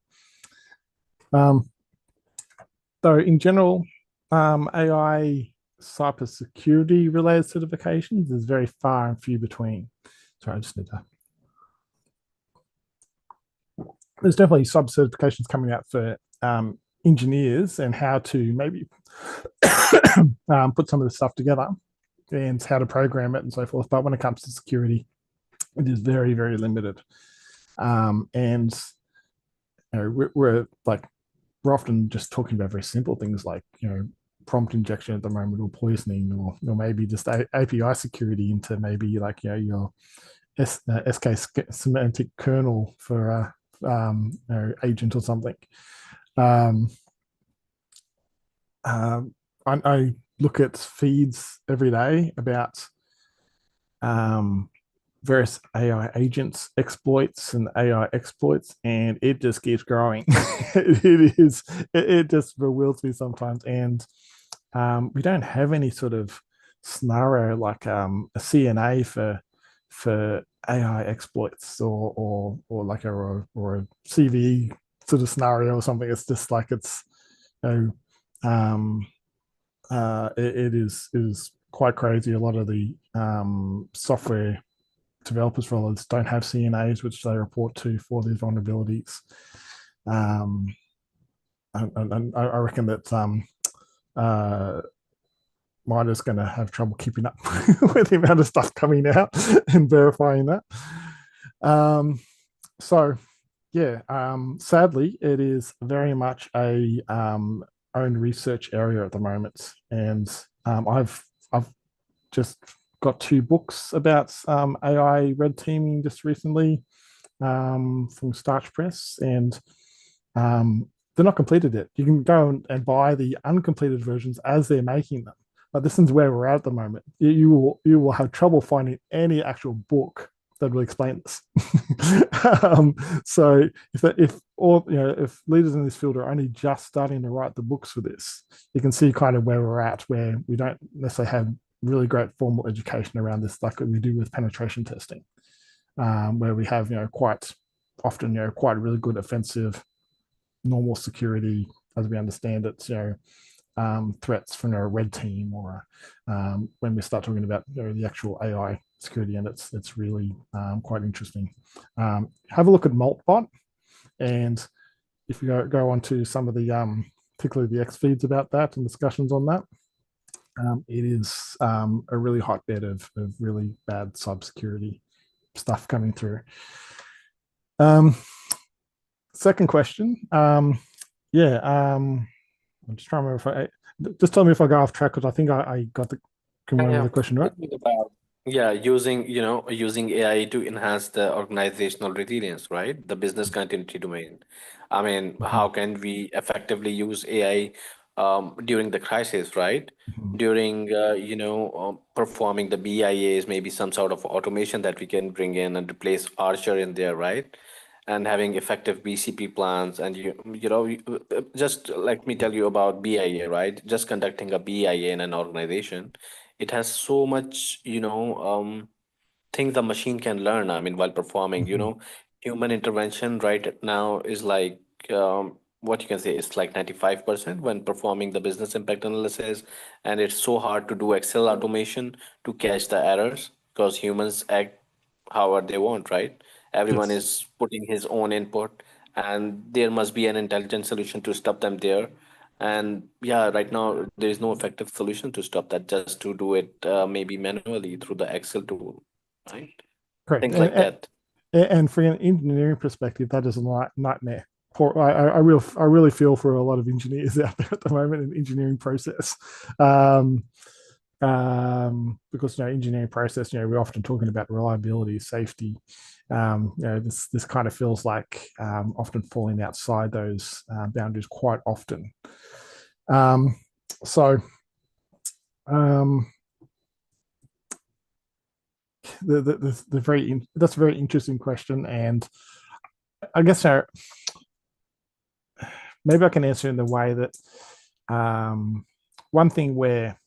Though in general, AI cybersecurity related certifications is very far and few between. Sorry, I just need to. There's definitely sub certifications coming out for engineers and how to maybe put some of this stuff together and how to program it and so forth. But when it comes to security, it is very, very limited. And we're often just talking about very simple things like, prompt injection at the moment, or poisoning, or maybe just API security into maybe like your SK semantic kernel for agent or something. I look at feeds every day about various AI agents exploits and AI exploits, and it just keeps growing. It just bewilders me sometimes. And we don't have any sort of scenario like a CNA for AI exploits or like a CVE sort of scenario or something. It's just like it's it is quite crazy. A lot of the software developers for others don't have CNAs, which they report to for these vulnerabilities. And I reckon that Miner's going to have trouble keeping up with the amount of stuff coming out and verifying that. So, yeah, sadly, it is very much a own research area at the moment, and I've just got 2 books about AI red teaming just recently from Starch Press, and they're not completed yet. You can go and buy the uncompleted versions as they're making them. But this is where we're at the moment. You will have trouble finding any actual book that will explain this. So if leaders in this field are only just starting to write the books for this, you can see kind of where we're at, where we don't necessarily have really great formal education around this, like we do with penetration testing, where we have quite often quite really good offensive normal security as we understand it. Threats from a red team, or when we start talking about the actual AI security, and it's really quite interesting. Have a look at Maltbot, and if you go on to some of the particularly the X feeds about that and discussions on that, it is a really hotbed of really bad cybersecurity stuff coming through. Second question. I'm just trying to remember if just tell me if I go off track, because I think I got the can remember the question right. About using AI to enhance the organizational resilience, right? The business continuity domain. I mean, how can we effectively use AI during the crisis, right? During performing the BIAs, maybe some sort of automation that we can bring in and replace Archer in there, right? And having effective BCP plans, and just let me tell you about BIA, right? Just conducting a BIA in an organization, it has so much things the machine can learn. I mean, while performing, human intervention right now is like what you can say, it's like 95% when performing the business impact analysis, and it's so hard to do Excel automation to catch the errors because humans act however they want, right? Everyone Yes. is putting his own input, and there must be an intelligent solution to stop them there. And yeah, right now there is no effective solution to stop that, just to do it maybe manually through the Excel tool, right? Correct. Things like that. And from an engineering perspective, that is a nightmare. I really feel for a lot of engineers out there at the moment in engineering process. Because engineering process, we're often talking about reliability, safety. This kind of feels like often falling outside those boundaries quite often. That's a very interesting question, and I guess maybe I can answer in the way that one thing where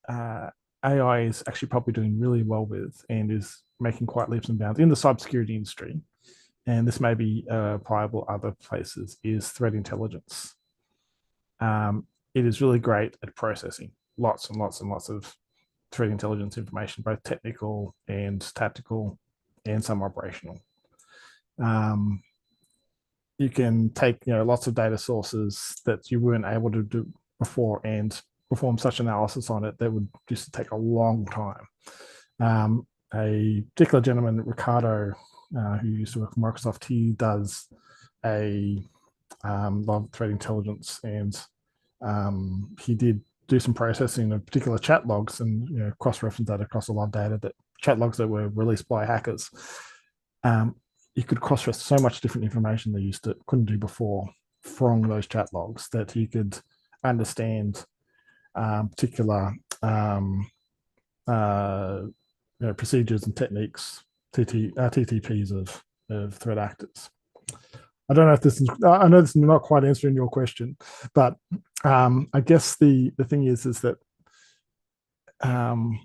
AI is actually probably doing really well with and is making quite leaps and bounds in the cybersecurity industry, and this may be applicable other places, is threat intelligence. It is really great at processing lots and lots and lots of threat intelligence information, both technical and tactical and some operational. You can take lots of data sources that you weren't able to do before and perform such analysis on it that would just take a long time. A particular gentleman, Ricardo, who used to work at Microsoft, he does a lot of threat intelligence, and he did do some processing of particular chat logs and cross-reference that across a lot of data, that chat logs that were released by hackers. You could cross-reference so much different information they couldn't do before from those chat logs, that you could understand particular procedures and techniques, TTPs of threat actors. I don't know if this is, I know this is not quite answering your question, but I guess the thing is that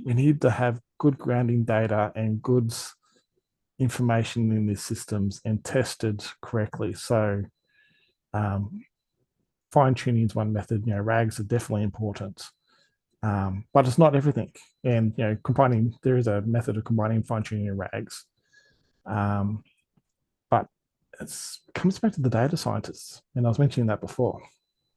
we need to have good grounding data and good information in these systems and tested correctly. So fine tuning is one method. RAGs are definitely important, but it's not everything. And there is a method of combining fine tuning and RAGs, but it comes back to the data scientists, and I was mentioning that before.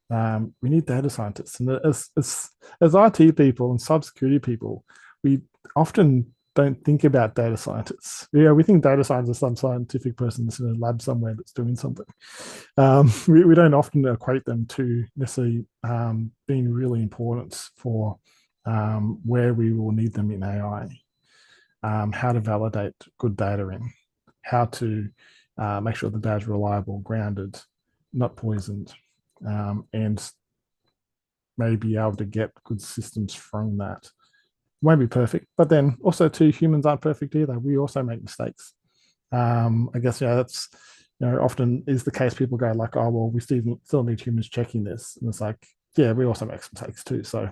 We need data scientists, and as IT people and cybersecurity people, we often don't think about data scientists. We think data science is some scientific person that's in a lab somewhere that's doing something. We don't often equate them to necessarily being really important for where we will need them in AI, how to validate good data in, how to make sure the data is reliable, grounded, not poisoned, and may be able to get good systems from that. Won't be perfect, but then also too, humans aren't perfect either. We also make mistakes. I guess that's often is the case. People go like, oh well, we still need humans checking this, and it's like, yeah, we also make mistakes too. So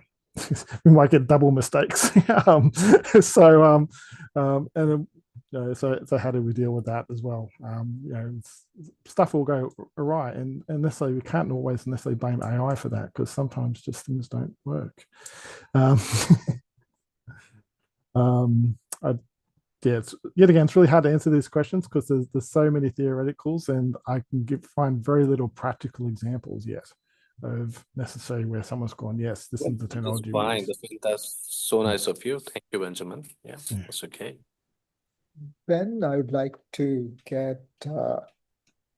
we might get double mistakes. So how do we deal with that as well? Stuff will go awry, and necessarily we can't always necessarily blame AI for that, because sometimes just things don't work. It's really hard to answer these questions because there's so many theoreticals, and I can find very little practical examples yet of necessarily where someone's gone, yes, this is the technology. Fine. That's so nice of you. Thank you, Benjamin. Yeah, that's okay. Ben, I would like to get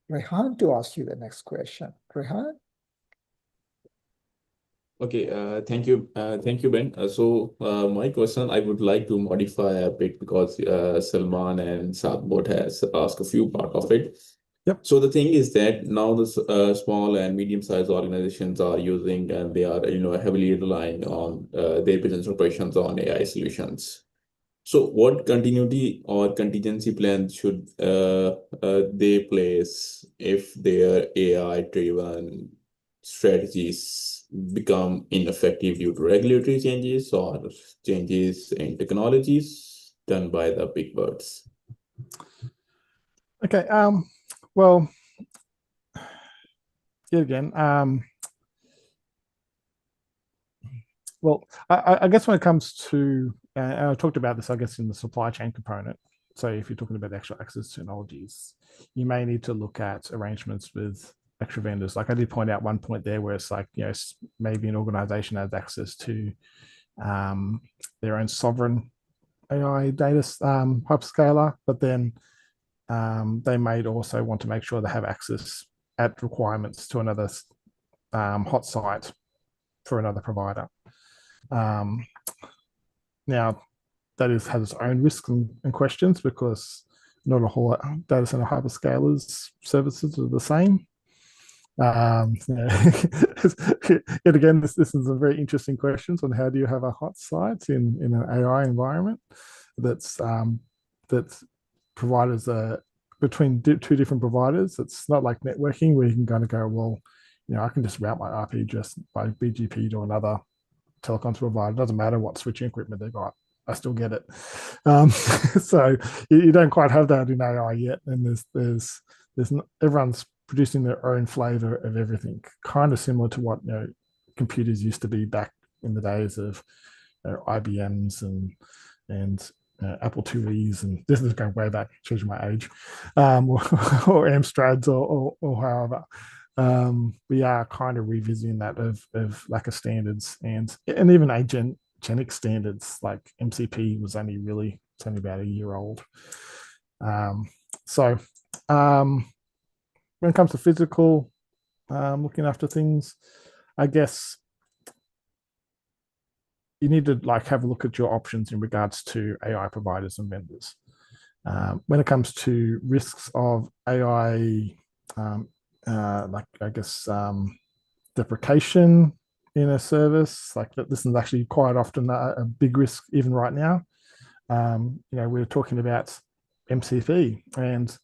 Rehan to ask you the next question. Rehan? Okay, thank you, Ben. My question I would like to modify a bit because Salman and Sadbot has asked a few part of it. Yep. So the thing is that now the small and medium-sized organizations are using, and they are heavily relying on their business operations on AI solutions. So what continuity or contingency plans should they place if their AI-driven strategies become ineffective due to regulatory changes or changes in technologies done by the big birds? Okay. Well, yet again, well, I guess when it comes to, and I talked about this, I guess, in the supply chain component. So if you're talking about actual access technologies, you may need to look at arrangements with extra vendors. Like I did point out one point there where it's like, maybe an organization has access to their own sovereign AI data hyperscaler, but then they may also want to make sure they have access at requirements to another hot site for another provider. Now, that has its own risks and questions, because not a whole data center hyperscalers services are the same. Yet again, this is a very interesting question on how do you have a hot site in an AI environment that's providers between two different providers. It's not like networking where you can kind of go, well, I can just route my IP just by BGP to another telecoms provider. It doesn't matter what switching equipment they've got. I still get it. So you don't quite have that in AI yet. And there's everyone's producing their own flavor of everything, kind of similar to what computers used to be back in the days of IBMs and Apple IIes, and this is going way back, shows you my age, or Amstrads or however. We are kind of revisiting that of lack of standards and even agenic standards. Like MCP was only about a year old. So when it comes to physical, looking after things, I guess you need to have a look at your options in regards to AI providers and vendors. When it comes to risks of AI, deprecation in a service, like that, this is actually quite often a big risk even right now. We were talking about MCP, and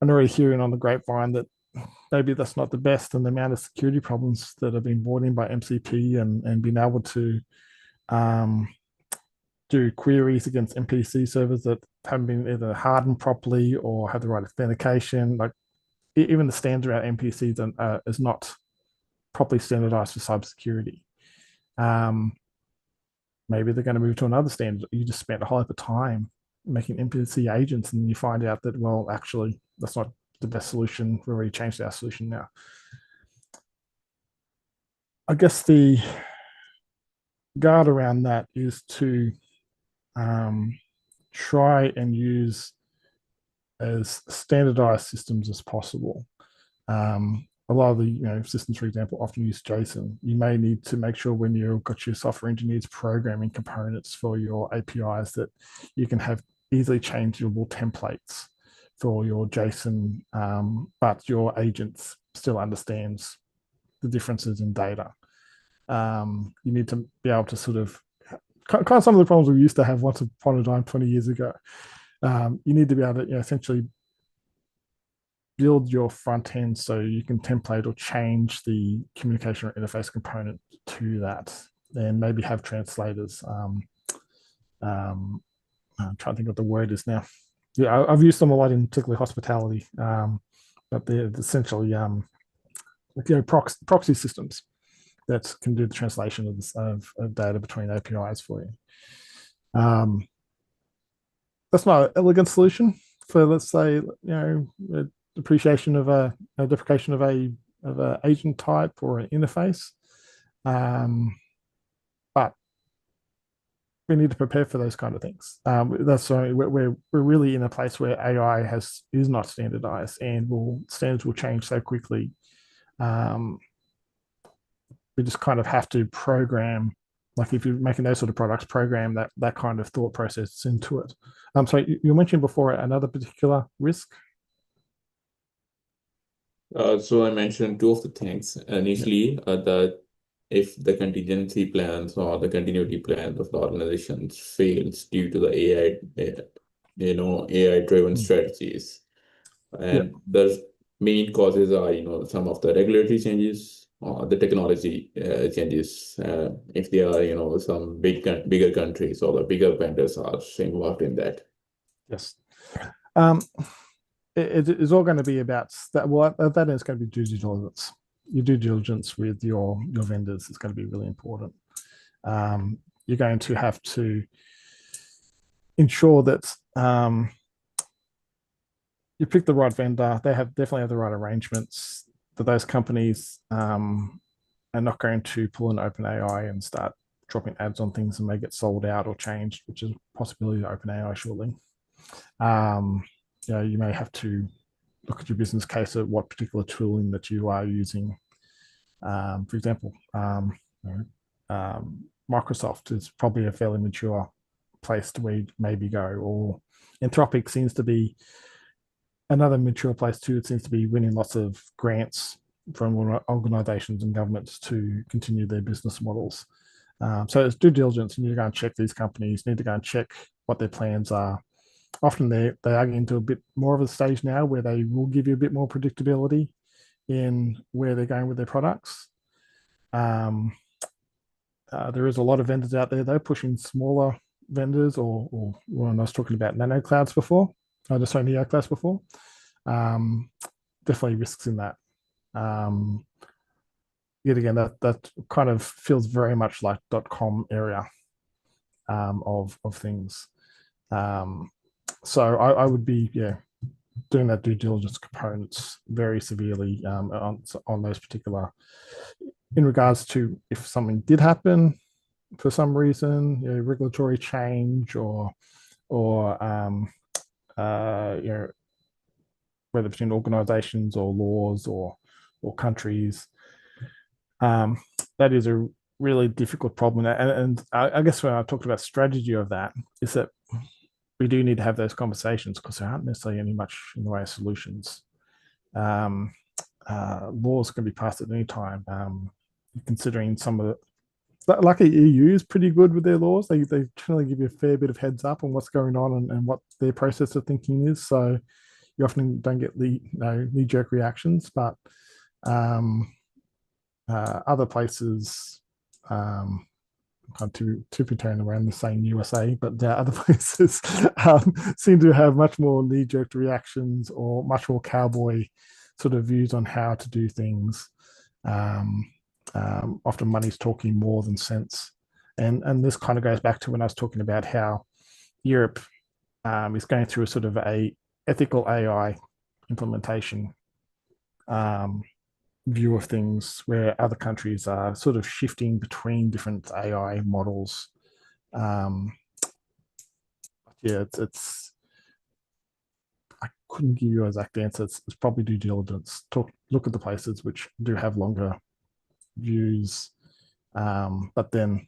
I'm already hearing on the grapevine that maybe that's not the best, and the amount of security problems that have been brought in by MCP and being able to do queries against MPC servers that haven't been either hardened properly or have the right authentication. Like even the standard around MPCs is not properly standardized for cybersecurity. Maybe they're going to move to another standard. You just spent a whole heap of time making MPC agents, and you find out that, well, actually, that's not the best solution. We've already changed our solution now. I guess the guard around that is to try and use as standardized systems as possible. A lot of the systems, for example, often use JSON. You may need to make sure when you've got your software engineers programming components for your APIs that you can have easily changeable templates for your JSON, but your agent still understands the differences in data. You need to be able to sort of kind of some of the problems we used to have once upon a time 20 years ago. You need to be able to essentially build your front end so you can template or change the communication or interface component to that, and maybe have translators. I'm trying to think what the word is now. Yeah, I've used them a lot in particularly hospitality, but they're essentially proxy systems that can do the translation of data between APIs for you. That's not an elegant solution for, let's say, deprecation of a deprecation of a agent type or an interface, but we need to prepare for those kind of things. That's why we're really in a place where AI is not standardized, and standards will change so quickly. We just kind of have to program, like if you're making those sort of products, program that kind of thought process into it. So you mentioned before another particular risk. So I mentioned two of the things initially, that if the contingency plans or the continuity plans of the organizations fails due to the AI-driven strategies, and the main causes are some of the regulatory changes or the technology changes. If there are some bigger countries or the bigger vendors are involved in that. Yes. It is all going to be about that. Well, that is going to be due diligence. Your due diligence with your vendors is going to be really important. You're going to have to ensure that you pick the right vendor. They definitely have the right arrangements. That those companies are not going to pull an OpenAI and start dropping ads on things and may get sold out or changed, which is a possibility of OpenAI shortly. You may have to look at your business case at what particular tooling that you are using. For example, Microsoft is probably a fairly mature place to where maybe go, or Anthropic seems to be another mature place too. It seems to be winning lots of grants from organizations and governments to continue their business models. So it's due diligence. You need to go and check these companies, you need to go and check what their plans are. Often they are getting to a bit more of a stage now where they will give you a bit more predictability in where they're going with their products. There is a lot of vendors out there, though, pushing smaller vendors, or when I was talking about nano clouds before, neo clouds before, definitely risks in that. Yet again, that kind of feels very much like .com area of things. So I would be doing that due diligence components very severely on those particular, in regards to if something did happen for some reason, regulatory change or whether between organizations or laws or countries. That is a really difficult problem. And I guess when I talked about strategy of that, is that we do need to have those conversations because there aren't necessarily any much in the way of solutions. Laws can be passed at any time. Considering some of lucky EU is pretty good with their laws. They generally give you a fair bit of heads up on what's going on and what their process of thinking is. So you often don't get the knee-jerk reactions, but other places, kind of tiptoeing around the same USA, but other places seem to have much more knee-jerk reactions or much more cowboy sort of views on how to do things. Often money's talking more than sense. And this kind of goes back to when I was talking about how Europe is going through a sort of a ethical AI implementation view of things, where other countries are sort of shifting between different AI models. It's I couldn't give you an exact answer. It's probably due diligence. Look at the places which do have longer views, but then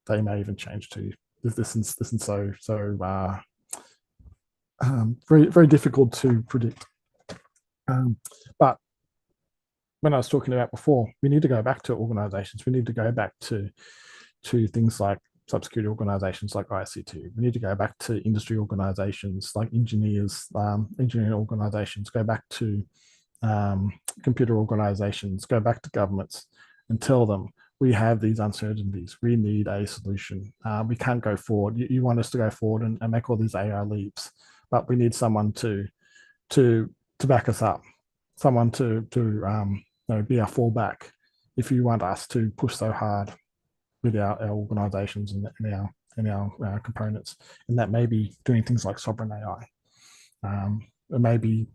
they may even change too. This is so very, very difficult to predict. But when I was talking about before, we need to go back to organizations. We need to go back to things like cybersecurity organizations like ICT. We need to go back to industry organizations like engineering organizations, go back to computer organizations, go back to governments and tell them, we have these uncertainties. We need a solution. We can't go forward. You want us to go forward and make all these AI leaps, but we need someone to back us up, someone to be our fallback if you want us to push so hard with our organizations and our components. And that may be doing things like sovereign AI. It may be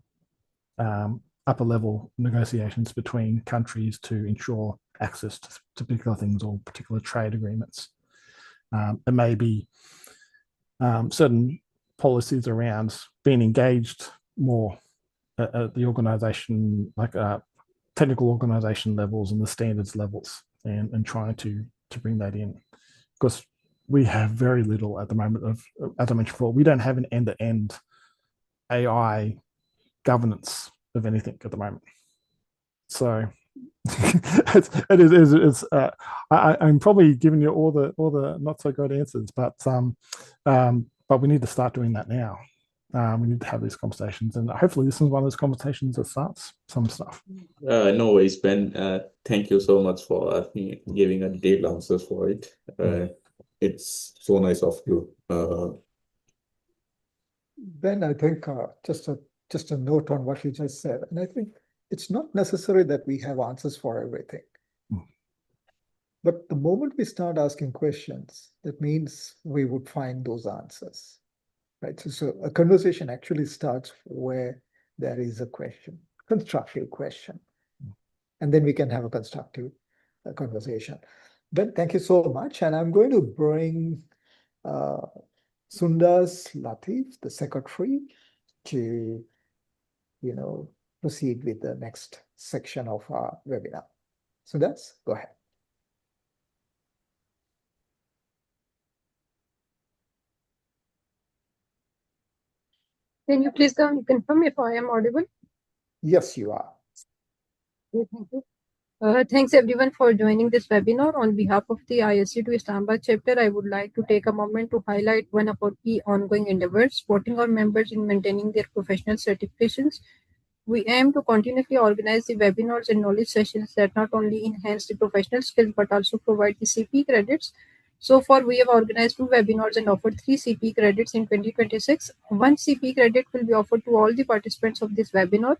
upper level negotiations between countries to ensure access to particular things or particular trade agreements. It may be certain policies around being engaged more at the organization, like technical organization levels and the standards levels, and trying to bring that in, because we have very little at the moment of, as I mentioned before, we don't have an end-to-end AI governance of anything at the moment. So I'm probably giving you all the not so great answers, but we need to start doing that now. We need to have these conversations, and hopefully this is one of those conversations that starts some stuff. No worries, Ben. Thank you so much for giving a detailed answers for it. It's so nice of you. Ben, I think just a note on what you just said, and I think it's not necessary that we have answers for everything. But the moment we start asking questions, that means we would find those answers. Right. So a conversation actually starts where there is a question, constructive question, and then we can have a constructive conversation. Ben, thank you so much. And I'm going to bring Sundas Latif, the secretary, to proceed with the next section of our webinar. Sundas, go ahead. Can you please confirm if I am audible? Yes, you are. Okay, thank you. Thanks everyone for joining this webinar. On behalf of the ISC2 Islamabad chapter, I would like to take a moment to highlight one of our key ongoing endeavors, supporting our members in maintaining their professional certifications. We aim to continuously organize the webinars and knowledge sessions that not only enhance the professional skills but also provide the CP credits. So far, we have organized 2 webinars and offered 3 CP credits in 2026. 1 CP credit will be offered to all the participants of this webinar.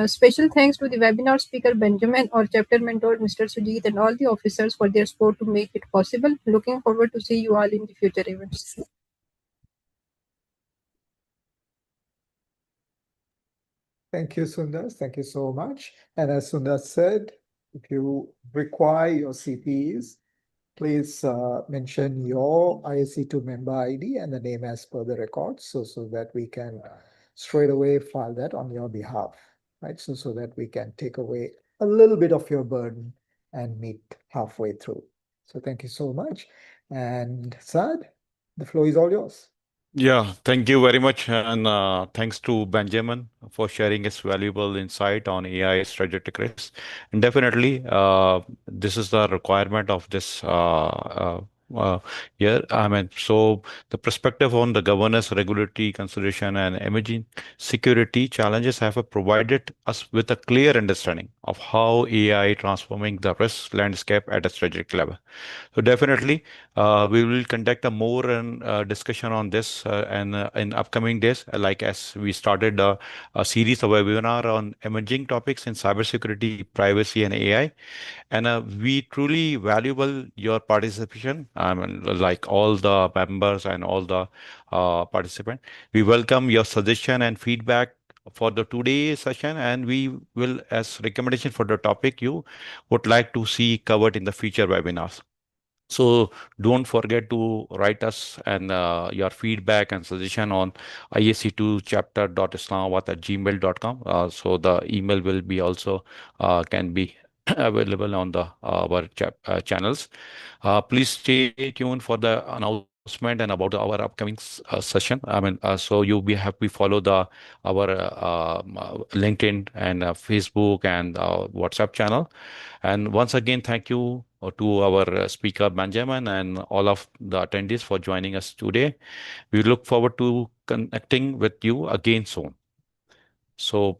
Special thanks to the webinar speaker Benjamin, our chapter mentor Mr. Sujit, and all the officers for their support to make it possible. Looking forward to see you all in the future events. Thank you, Sundas. Thank you so much. And as Sundas said, if you require your CPs, please mention your ISC2 member ID and the name as per the records, so that we can straight away file that on your behalf, right? So that we can take away a little bit of your burden and meet halfway through. So thank you so much. And Saad, the floor is all yours. Yeah, thank you very much. And thanks to Benjamin for sharing his valuable insight on AI strategic risk. And definitely, this is the requirement of this year. I mean, so the perspective on the governance, regulatory consideration, and emerging security challenges have provided us with a clear understanding of how AI transforming the risk landscape at a strategic level. So definitely, we will conduct a more discussion on this and in upcoming days. Like as we started a series of webinar on emerging topics in cybersecurity, privacy, and AI, and we truly valuable your participation. I mean, like all the members and all the participants, we welcome your suggestion and feedback for the today session, and we will, as recommendation for the topic you would like to see covered in the future webinars. So don't forget to write us and your feedback and suggestion on isc2chapter.islamabad@gmail.com. So the email will be also can be available on the our channels. Please stay tuned for the announcement and about our upcoming session. I mean, so you be happy follow the our LinkedIn and Facebook and WhatsApp channel. And once again, thank you to our speaker Benjamin and all of the attendees for joining us today. We look forward to connecting with you again soon. So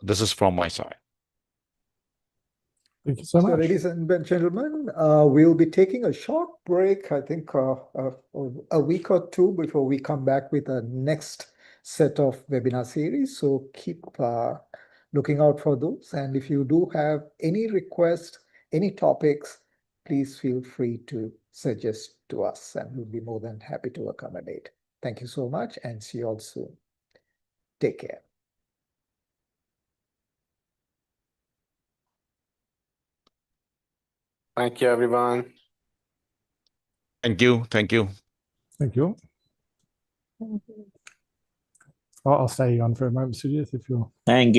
this is from my side. Thank you so So, much. ladies and gentlemen, we'll be taking a short break, I think a week or two before we come back with the next set of webinar series. So keep looking out for those. And if you do have any requests, any topics, please feel free to suggest to us and we'll be more than happy to accommodate. Thank you so much and see you all soon. Take care. Thank you, everyone. Thank you. Thank you. Thank you. Thank you. I'll stay on for a moment, Sujit, if you're. Thank you.